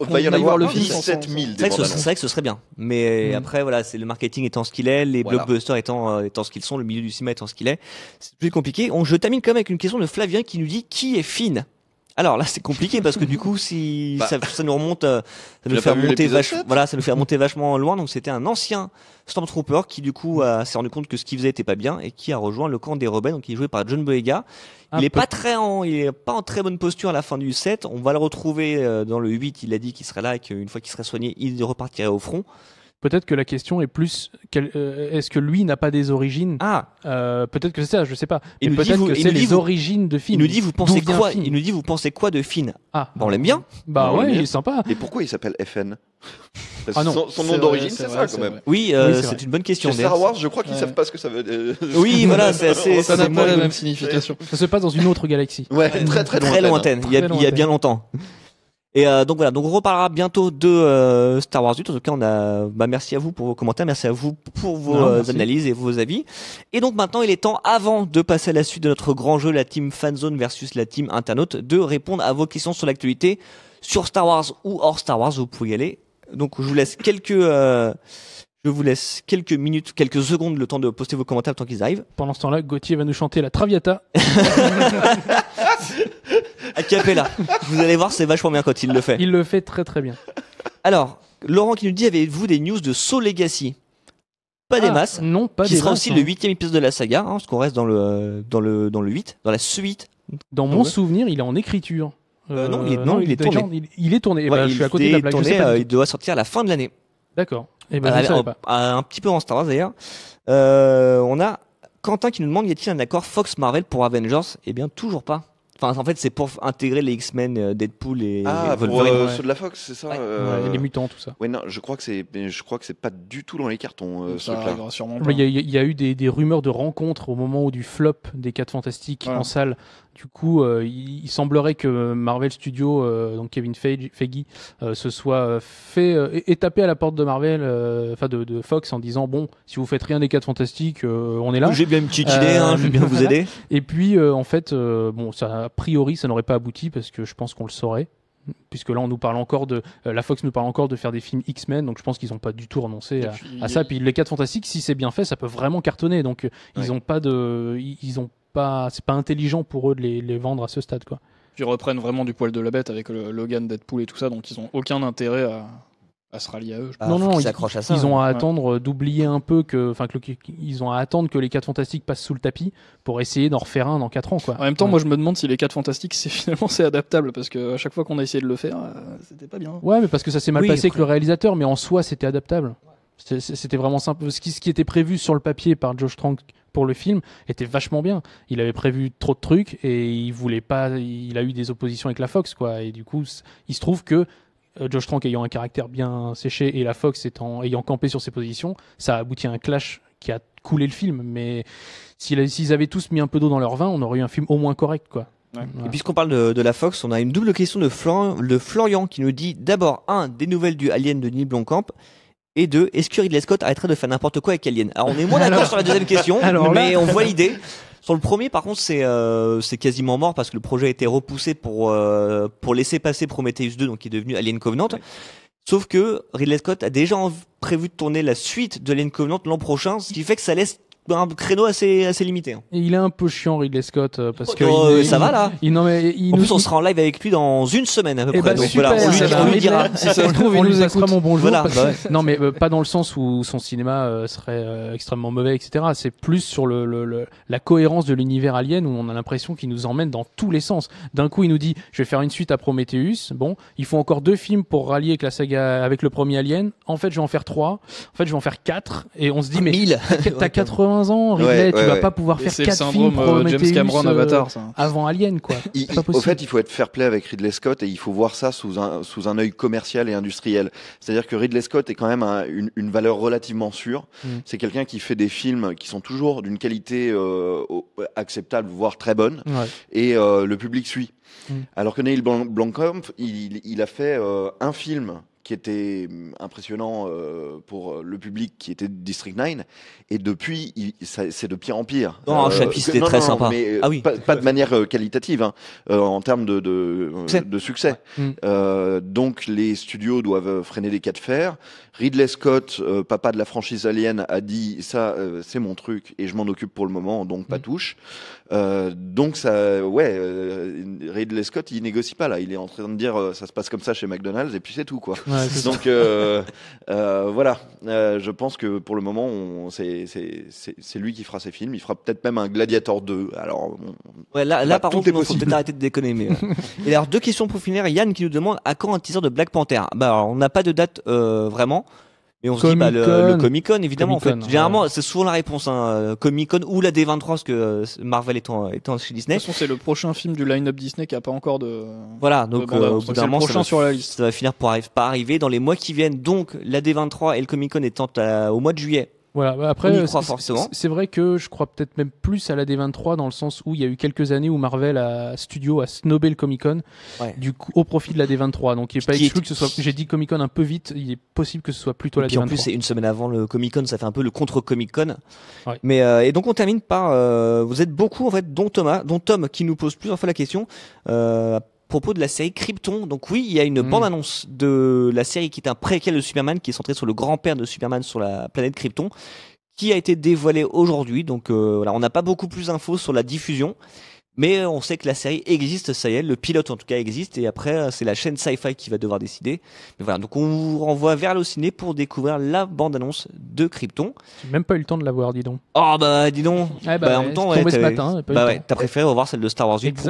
va y en aille avoir voir le le film 17 000 C'est des vrai que bandes-annonces. ce serait bien. Mais après, voilà, c'est le marketing étant ce qu'il est, les Voilà. blockbusters étant ce qu'ils sont, le milieu du cinéma étant ce qu'il est. C'est plus compliqué. Je termine quand même avec une question de Flavien qui nous dit qui est Finn. Alors là, c'est compliqué parce que du coup, si Bah. ça nous remonte, ça nous l'as fait pas vu remonter l'épisode 7? voilà, ça nous fait remonter vachement loin. Donc c'était un ancien Stormtrooper qui du coup s'est rendu compte que ce qu'il faisait était pas bien et qui a rejoint le camp des rebelles. Donc il est joué par John Boyega. Il est pas en très bonne posture à la fin du 7. On va le retrouver dans le 8. Il a dit qu'il serait là et qu'une fois qu'il serait soigné, il repartirait au front. Peut-être que la question est plus est-ce que lui n'a pas des origines Ah, peut-être que c'est ça, je sais pas. Il Mais nous dit, peut-être vous- que il c'est nous dit, les vous- origines de Finn. il nous dit vous pensez D'où vient quoi Finn Il nous dit vous pensez quoi de Finn? Ah, Bon, on l'aime bien. Bah On l'aime ouais, bien. il est sympa. Et pourquoi il s'appelle FN? Parce Ah que non. son C'est nom vrai, d'origine, c'est c'est vrai, ça, c'est quand même. vrai. Oui, c'est c'est vrai. une bonne question. Chez Star d'ailleurs. Wars, je crois qu'ils Ouais. savent pas ce que ça veut dire. Oui, voilà, c'est assez. Ça n'a c'est pas la moins- même signification. Ça se passe dans une autre galaxie. Ouais, très très très lointaine. lointaine. Il y a Très bien longtemps. Et donc voilà, donc on reparlera bientôt de Star Wars 8. En tout cas, merci à vous pour vos commentaires, merci à vous pour vos Non, merci. analyses et vos avis. Et donc maintenant, il est temps, avant de passer à la suite de notre grand jeu, la team Fanzone versus la team Internaute, de répondre à vos questions sur l'actualité, sur Star Wars ou hors Star Wars. Vous pouvez y aller. Donc je vous laisse quelques minutes, quelques secondes, le temps de poster vos commentaires tant qu'ils arrivent. Pendant ce temps-là, Gauthier va nous chanter la Traviata. A cappella. Vous allez voir, c'est vachement bien quand il le fait. Il le fait très très bien. Alors, Laurent qui nous dit, avez-vous des news de Soul Legacy? Pas des Ah, masses. Non, pas Qui des sera masses, aussi hein. le 8e épisode de la saga, hein, parce qu'on reste dans le 8, dans la suite. Dans mon Ouais. souvenir, il est en écriture. Non, il est tourné. déjà- il est tourné. Eh ben, je suis à côté de la blague. Je tourné, sais pas du il tout. doit sortir à la fin de l'année. D'accord. Eh ben, je ne savais pas. Un petit peu en Star Wars d'ailleurs. On a Quentin qui nous demande, y a-t-il un accord Fox Marvel pour Avengers? Eh bien, toujours pas. Enfin, en fait, c'est pour intégrer les X-Men, Deadpool et Ah, pour Wolverine. ceux de la Fox, c'est ça Ouais. Ouais, les mutants, tout ça. Ouais, non, je crois que c'est pas du tout dans les cartons, ce Ça truc-là. arrivera sûrement Il pas. y a eu des rumeurs de rencontres au moment du flop des 4 Fantastiques Voilà. en salle. Du coup, il semblerait que Marvel Studios, donc Kevin Feige, se soit est tapé à la porte de Marvel, enfin de Fox, en disant bon, si vous faites rien des 4 Fantastiques, on est là. J'ai bien une petite idée, hein, je vais bien vous aider. Et puis, en fait, bon, ça, a priori, ça n'aurait pas abouti parce que je pense qu'on le saurait. Puisque là, on nous parle encore la Fox nous parle encore de faire des films X-Men, donc je pense qu'ils n'ont pas du tout renoncé Et à, puis, à ça. Puis les 4 Fantastiques, si c'est bien fait, ça peut vraiment cartonner. Donc ils ont pas c'est pas intelligent pour eux de les vendre à ce stade, quoi. Puis ils reprennent vraiment du poil de la bête avec le Logan, Deadpool et tout ça, donc ils ont aucun intérêt à se rallier à eux. Ah, non, faut non, qu'ils ils s'accrochent à ça. ils ont à ouais. attendre d'oublier un peu ils ont à attendre que les 4 Fantastiques passent sous le tapis pour essayer d'en refaire un dans 4 ans, quoi. En même temps, Ouais. moi je me demande si les 4 Fantastiques, c'est adaptable, parce que à chaque fois qu'on a essayé de le faire, c'était pas bien. Ouais, mais parce que ça s'est mal Oui, passé avec après. le réalisateur, mais en soi, c'était adaptable. C'était vraiment simple. Ce qui était prévu sur le papier par Josh Trank pour le film était vachement bien. Il avait prévu trop de trucs et il voulait pas. Il a eu des oppositions avec la Fox, quoi. Et du coup, il se trouve que Josh Trank ayant un caractère bien séché et la Fox ayant campé sur ses positions, ça a abouti à un clash qui a coulé le film. Mais s'ils avaient tous mis un peu d'eau dans leur vin, on aurait eu un film au moins correct, quoi. Ouais. Et puisqu'on parle de la Fox, on a une double question de Florian qui nous dit d'abord, des nouvelles du Alien de Neil Blomkamp, et deux, est-ce que Ridley Scott arrêterait de faire n'importe quoi avec Alien? Alors on est moins d'accord sur la deuxième question, mais on voit l'idée. Sur le premier, par contre, c'est quasiment mort parce que le projet a été repoussé pour laisser passer Prometheus 2, donc qui est devenu Alien Covenant. Ouais. Sauf que Ridley Scott a déjà prévu de tourner la suite de Alien Covenant l'an prochain, ce qui fait que ça laisse un créneau assez limité. Et il est un peu chiant, Ridley Scott, parce que ça va là. En plus, on sera en live avec lui dans une semaine à peu près. Donc super, voilà, on lui dira. Si ça se trouve, il nous passera mon bonjour. Voilà, Non, mais pas dans le sens où son cinéma serait extrêmement mauvais, etc. C'est plus sur la cohérence de l'univers Alien où on a l'impression qu'il nous emmène dans tous les sens. D'un coup, il nous dit, je vais faire une suite à Prometheus. Bon, il faut encore 2 films pour rallier avec la saga, avec le premier Alien. En fait, je vais en faire 3. En fait, je vais en faire 4. Et on se dit, mais t'as 80 ans, Ridley, tu vas pas pouvoir faire 4 films Prometheus James Cameron Avatar, ça. avant Alien, quoi. Au fait, il faut être fair-play avec Ridley Scott et il faut voir ça sous un œil commercial et industriel. C'est-à-dire que Ridley Scott est quand même une valeur relativement sûre. C'est quelqu'un qui fait des films qui sont toujours d'une qualité acceptable, voire très bonne, et le public suit. Alors que Neil Blomkamp, il a fait un film qui était impressionnant pour le public, qui était District 9, et depuis, c'est de pire en pire. Non, Chappie, c'était très sympa. Mais pas de manière qualitative, hein, en termes de succès. Donc les studios doivent freiner les cas de fer. Ridley Scott, papa de la franchise Alien, a dit ça, c'est mon truc et je m'en occupe pour le moment, donc pas touche. Donc ça, Ridley Scott, il négocie pas là. Il est en train de dire ça se passe comme ça chez McDonald's et puis c'est tout, quoi. Ouais, donc voilà, je pense que pour le moment, c'est lui qui fera ses films. Il fera peut-être même un Gladiator 2. Alors là par contre, il faut peut-être arrêter de déconner. Mais et alors 2 questions pour finir. Yann qui nous demande à quand un teaser de Black Panther. Alors, on n'a pas de date vraiment. Mais on se dit le Comic-Con évidemment. Comic-Con, en fait, généralement c'est souvent la réponse, Comic-Con ou la D23 parce que Marvel étant chez Disney. De toute façon, c'est le prochain film du line-up Disney qui a pas encore de. Voilà, donc au bout d'un moment, sur la liste. Ça va finir par arriver dans les mois qui viennent. Donc la D23 et le Comic-Con étant au mois de juillet. Voilà, après, c'est vrai que je crois peut-être même plus à la D23 dans le sens où il y a eu quelques années où Marvel a snobé le Comic-Con du coup, au profit de la D23. Donc il n'est pas exclu que ce soit, j'ai dit Comic-Con un peu vite, il est possible que ce soit plutôt la D23. En plus, c'est une semaine avant le Comic-Con, ça fait un peu le contre Comic-Con. Ouais. Mais, et donc on termine par, vous êtes beaucoup, en fait, dont Tom, qui nous pose plusieurs fois la question, propos de la série Krypton. Donc oui, il y a une bande-annonce de la série qui est un préquel de Superman, qui est centré sur le grand-père de Superman sur la planète Krypton, qui a été dévoilée aujourd'hui. Donc voilà, on n'a pas beaucoup plus d'infos sur la diffusion, mais on sait que la série existe, ça y est, le pilote en tout cas existe, et après c'est la chaîne Sci-Fi qui va devoir décider. Mais voilà, donc on vous renvoie vers Allociné pour découvrir la bande-annonce de Krypton. J'ai même pas eu le temps de la voir, dis donc. Oh bah dis donc. En même temps, ce matin. T'as préféré revoir celle de Star Wars 8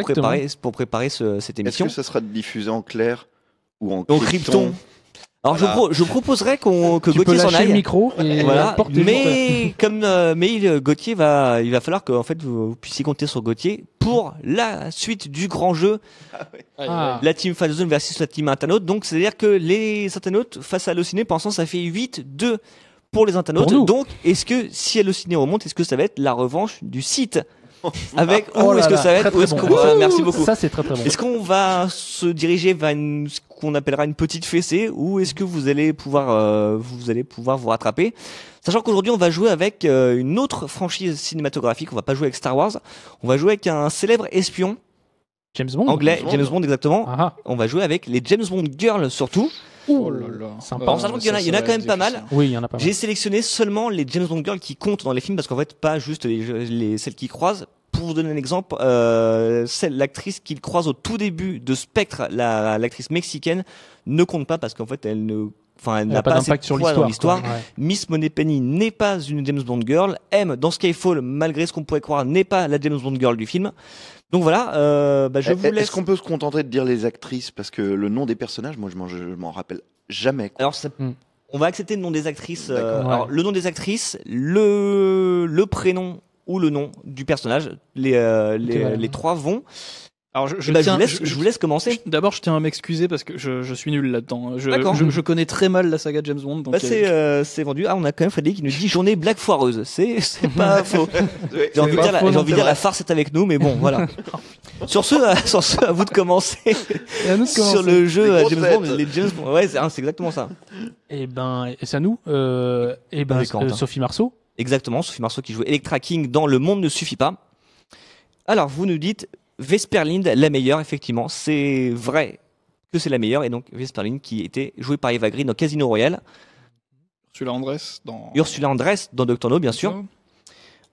pour préparer cette émission. Est-ce que ça sera diffusé en clair ou en Krypton? Alors voilà. je proposerais que Gauthier s'en aille. Le micro et voilà. Mais Gauthier il va falloir que en fait vous puissiez compter sur Gauthier pour la suite du grand jeu. La team Phase Zone versus la team Internaute. Donc c'est-à-dire que les internautes face à Allociné, pour l'instant ça fait 8-2 pour les internautes. Donc est-ce que si Allociné remonte, est-ce que ça va être la revanche du site? Avec est-ce que ça va être merci beaucoup. Ça c'est très très bon. Est-ce qu'on va se diriger vers ce qu'on appellera une petite fessée, ou est-ce que vous allez pouvoir vous rattraper, sachant qu'aujourd'hui on va jouer avec une autre franchise cinématographique. On va pas jouer avec Star Wars, on va jouer avec un célèbre espion James Bond James Bond exactement. On va jouer avec les James Bond Girls surtout. Oh là là. Sympa. En sachant qu'il y en a quand même pas mal. Oui, il y en a pas mal. J'ai sélectionné seulement les James Bond Girls qui comptent dans les films, parce qu'en fait, pas juste celles qui croisent. Pour vous donner un exemple, l'actrice qu'il croise au tout début de Spectre, l'actrice mexicaine, ne compte pas parce qu'en fait, elle n'a pas d'impact sur l'histoire. Miss Moneypenny n'est pas une James Bond Girl. M, dans Skyfall, malgré ce qu'on pourrait croire, n'est pas la James Bond Girl du film. Donc voilà, je vous laisse. Est-ce qu'on peut se contenter de dire les actrices, parce que le nom des personnages, moi je m'en rappelle jamais, quoi. Alors on va accepter le nom des actrices. Alors le nom des actrices, le prénom ou le nom du personnage. Les trois vont. Alors Je vous laisse commencer. D'abord, je tiens à m'excuser parce que je suis nul là-dedans. D'accord. Je connais très mal la saga James Bond. Donc c'est vendu. Ah, on a quand même Frédéric qui nous dit journée blague foireuse. C'est pas faux. J'ai envie de dire la farce est avec nous, mais bon, voilà. Sur ce, à vous de commencer. Sur le jeu James Bond, les James Bond. Ouais, c'est exactement ça. Et c'est à nous. Sophie Marceau. Exactement, Sophie Marceau qui jouait Electra King dans Le Monde ne suffit pas. Alors, vous nous dites Vesperlinde, la meilleure, effectivement. C'est vrai que c'est la meilleure. Et donc, Vesperlinde qui était jouée par Eva Green dans Casino Royale. Ursula Andress dans Doctor No, bien sûr.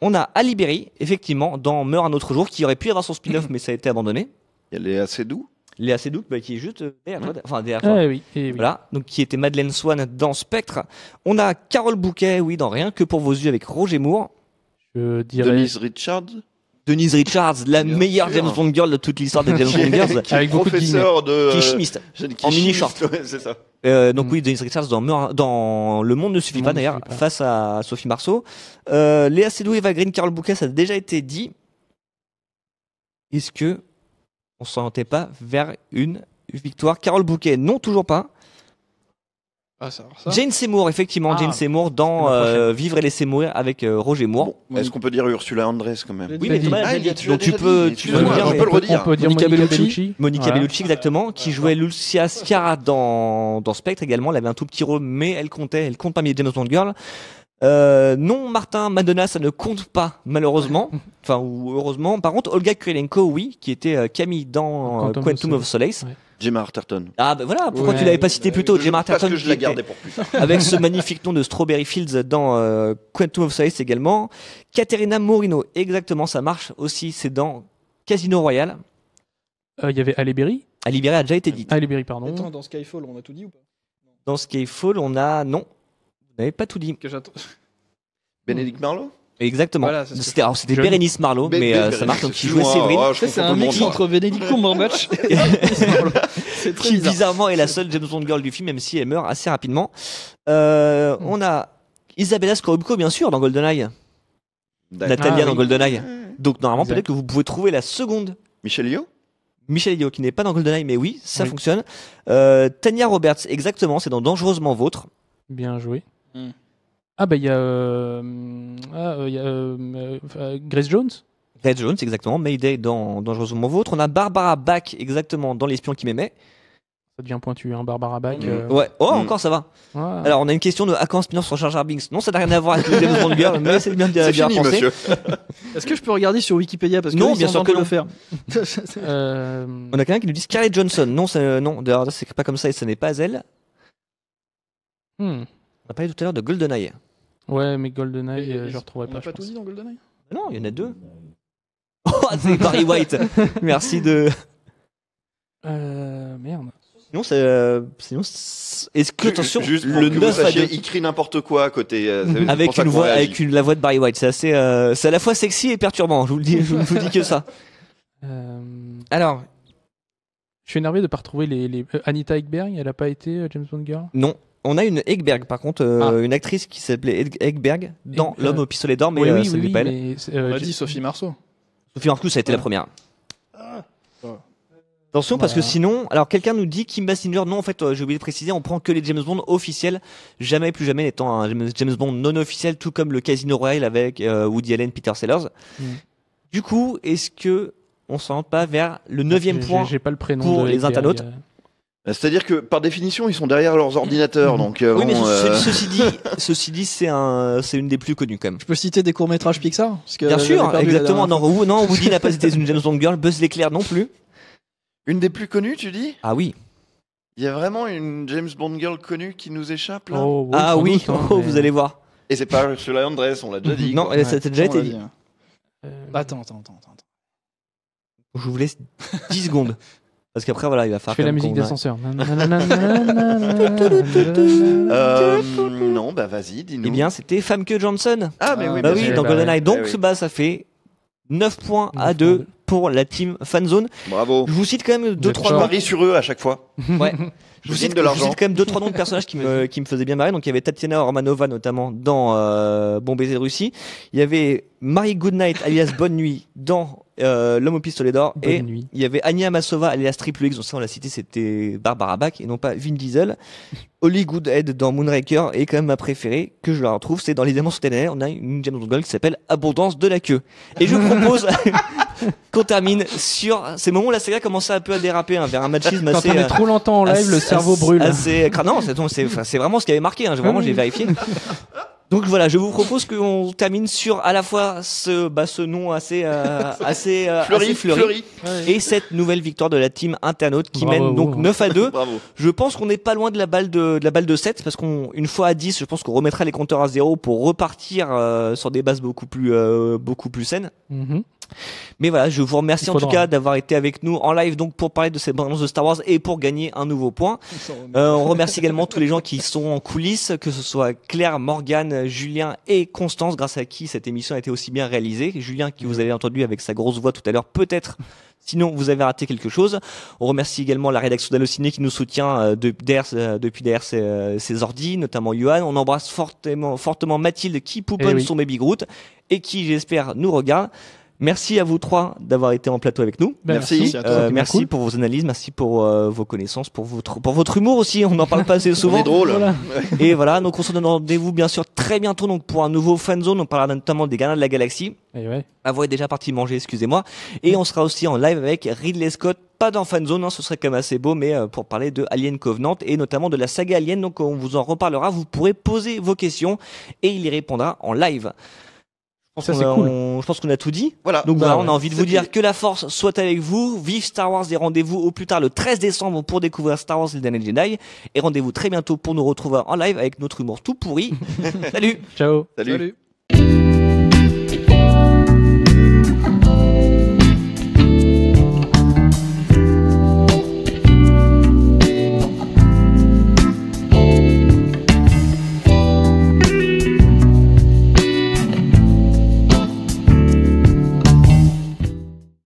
On a Ali Berry, effectivement, dans Meurt un autre jour, qui aurait pu avoir son spin-off, mais ça a été abandonné. Il y a Léa Seydoux. Léa Seydoux, qui est juste derrière toi. Enfin, derrière toi. Oui. Voilà, donc qui était Madeleine Swann dans Spectre. On a Carole Bouquet, oui, dans Rien que pour vos yeux avec Roger Moore. Je dirais... Denise Richards, la meilleure James Bond girl de toute l'histoire des James Bond girls. Avec beaucoup de guillemets. Qui est chimiste. En mini short. Ouais, c'est ça. Donc oui, Denise Richards dans Le Monde ne suffit pas d'ailleurs, face à Sophie Marceau. Léa Seydoux, Eva Green, Carole Bouquet, ça a déjà été dit. Est-ce que on s'orientait pas vers une victoire? Carole Bouquet, non, toujours pas. Ça. Jane Seymour, effectivement, Jane Seymour dans Vivre et laisser mourir avec Roger Moore. Bon, est-ce qu'on peut dire Ursula Andress quand même? Oui, mais Thomas l'a dit. Donc tu peux le redire. On peut dire Monica Bellucci. Monica Bellucci, exactement, qui jouait Lucia Sciarra dans Spectre également. Elle avait un tout petit rôle, mais elle compte parmi les James Bond Girls. Non, Martin Madonna, ça ne compte pas, malheureusement. Enfin, ou heureusement. Par contre, Olga Kurylenko, oui, qui était Camille dans Quantum of Solace. Ouais. Gemma Arterton. Ah bah voilà, pourquoi tu l'avais pas cité plus tôt, Gemma Arterton? Parce que je la gardais pour plus tard. Avec ce magnifique nom de Strawberry Fields dans Quantum of Solace également. Caterina Morino, exactement, ça marche aussi, c'est dans Casino Royale. Il y avait Halle Berry. Halle Berry a déjà été dit. Halle Berry, pardon. Attends, dans Skyfall, on a tout dit ou pas? Dans Skyfall, on a... Non, vous n'avez pas tout dit. Que j'attends. Bénédicte Marlowe. Exactement. Voilà, c'était Bérénice Marlowe, mais ça marche, donc qui jouait Séverine. C'est un mix entre Benedict Cumberbatch et c'est qui bizarre. Bizarrement est la seule James Bond girl du film, même si elle meurt assez rapidement. On a Isabella Scorupco, bien sûr, dans GoldenEye. Natalia dans GoldenEye. Donc normalement, peut-être que vous pouvez trouver la seconde. Michelle Yeoh, qui n'est pas dans GoldenEye, mais oui, ça fonctionne. Tanya Roberts, exactement, c'est dans Dangereusement Vôtre. Bien joué. Ah bah il y a Grace Jones. Grace Jones, exactement. Mayday dans Dangereusement Vôtre. On a Barbara Bach, exactement, dans L'espion qui m'aimait. Ça devient pointu, hein, Barbara Bach. Ouais. Oh, encore ça va. Ouais. Alors on a une question de à quand un spin-off sur Jar Jar Binks. Non, ça n'a rien à voir avec le James Bond Girl, mais c'est bien de bien fini, penser. Est-ce que je peux regarder sur Wikipédia parce que non, bien sûr que le faire. On a quelqu'un qui nous dit Scarlett Johansson. Non, d'ailleurs, c'est pas comme ça et ce n'est pas elle. On a parlé tout à l'heure de GoldenEye. Ouais, mais GoldenEye, je retrouverai pas. On a pas tout dit dans GoldenEye? Non, il y en a deux. Oh, c'est Barry White. Merci de. Merde. Sinon, est-ce que attention, juste le 9 à 2, il crie n'importe quoi à côté. avec une voix, la voix de Barry White, c'est assez, c'est à la fois sexy et perturbant. Je vous le dis, je vous dis que ça. Alors, je suis énervé de pas retrouver les Anita Ekberg. Elle a pas été James Bond Girl. Non. On a une Ekberg, par contre, une actrice qui s'appelait Ekberg dans L'homme au pistolet d'or, mais ce n'est pas elle. On a dit Sophie Marceau. Sophie Marceau, ça a été la première. Attention, parce que sinon, alors quelqu'un nous dit Kim Basinger, non, en fait, j'ai oublié de préciser, on prend que les James Bond officiels, jamais plus jamais n'étant un James Bond non officiel, tout comme le Casino Royale avec Woody Allen, Peter Sellers. Du coup, est-ce que on s'oriente pas vers le 9e point j'ai pas le prénom pour les internautes? C'est-à-dire que par définition, ils sont derrière leurs ordinateurs, donc. Oui, mais ceci dit, c'est une des plus connues quand même. Je peux citer des courts métrages Pixar parce que bien sûr, exactement. Non, Woody n'a pas été une James Bond girl, Buzz l'éclair non plus. Une des plus connues, tu dis? Ah oui. Il y a vraiment une James Bond girl connue qui nous ééchappe là? Oui, vous allez voir. Et c'est pas Ursula Andress, on l'a déjà dit. Non, ça a déjà été dit. Attends. Je vous laisse 10 secondes. Parce qu'après, voilà, il va faire. Je fais la musique d'ascenseur. Non, bah vas-y, dis-nous. Eh bien, c'était Famke Janssen. Ah, mais oui, dans GoldenEye. Donc, ça fait 9 points à 2 pour la team Fanzone. Bravo. Je vous cite quand même deux, êtes trois Je noms. parie sur eux à chaque fois. Ouais. Je gagne de Je l'argent. cite quand même deux, trois noms de personnages qui me faisaient bien marrer. Donc, il y avait Tatiana Romanova, notamment, dans Bon baiser de Russie. Il y avait Marie Goodnight, alias Bonne Nuit, dans L'homme au pistolet d'or. Bonne Et nuit. il y avait Anya Masova, alias Triple X. Donc, ça, on l'a cité, c'était Barbara Bach et non pas Vin Diesel. Holly Goodhead dans Moonraker. Et quand même ma préférée, que je la retrouve, c'est dans Les Diamants Souterrains. On a une James Bond qui s'appelle Abondance de la queue. Et je propose qu'on termine sur ces moments où la saga commençait un peu à déraper, vers un machisme Quand assez. on est trop longtemps en live, le cerveau brûle. Non, c'est vraiment ce qui avait marqué. J'ai vérifié. Donc voilà, je vous propose qu'on termine sur à la fois ce nom assez fleuri. Et cette nouvelle victoire de la team Internaute qui Bravo, mène donc 9-2. Bravo. Je pense qu'on n'est pas loin de la balle de 7 parce qu'une fois à 10, je pense qu'on remettra les compteurs à 0 pour repartir sur des bases beaucoup plus saines. Mhm. Mais voilà, je vous remercie Il en tout faudra. cas d'avoir été avec nous en live donc pour parler de cette bande-annonce de Star Wars et pour gagner un nouveau point. On remercie également tous les gens qui sont en coulisses, que ce soit Claire, Morgane, Julien et Constance, grâce à qui cette émission a été aussi bien réalisée. Julien, qui vous avez entendu avec sa grosse voix tout à l'heure, peut-être. Sinon, vous avez raté quelque chose. On remercie également la rédaction d'Allociné qui nous soutient depuis derrière ses ordis, notamment Johan. On embrasse fortement Mathilde qui pouponne son baby Groot et qui, j'espère, nous regarde. Merci à vous trois d'avoir été en plateau avec nous. Merci. Merci pour vos analyses, merci pour vos connaissances, pour votre humour aussi. On n'en parle pas assez On souvent. est drôle. Voilà. Et voilà, donc on se donne rendez-vous bien sûr très bientôt donc pour un nouveau Fanzone. On parlera notamment des Gardiens de la Galaxie. Et ouais. Vous est déjà parti manger, excusez-moi. Et on sera aussi en live avec Ridley Scott, pas dans Fanzone, ce serait quand même assez beau, mais pour parler de Alien Covenant et notamment de la saga Alien. Donc on vous en reparlera, vous pourrez poser vos questions et il y répondra en live. Ça, c'est cool. Je pense qu'on a tout dit. Voilà. Donc voilà, on a envie de vous C'est dire dit. que la force soit avec vous. Vive Star Wars et rendez-vous au plus tard le 13 décembre pour découvrir Star Wars et le dernier Jedi. Et rendez-vous très bientôt pour nous retrouver en live avec notre humour tout pourri. Salut! Ciao. Salut. Salut.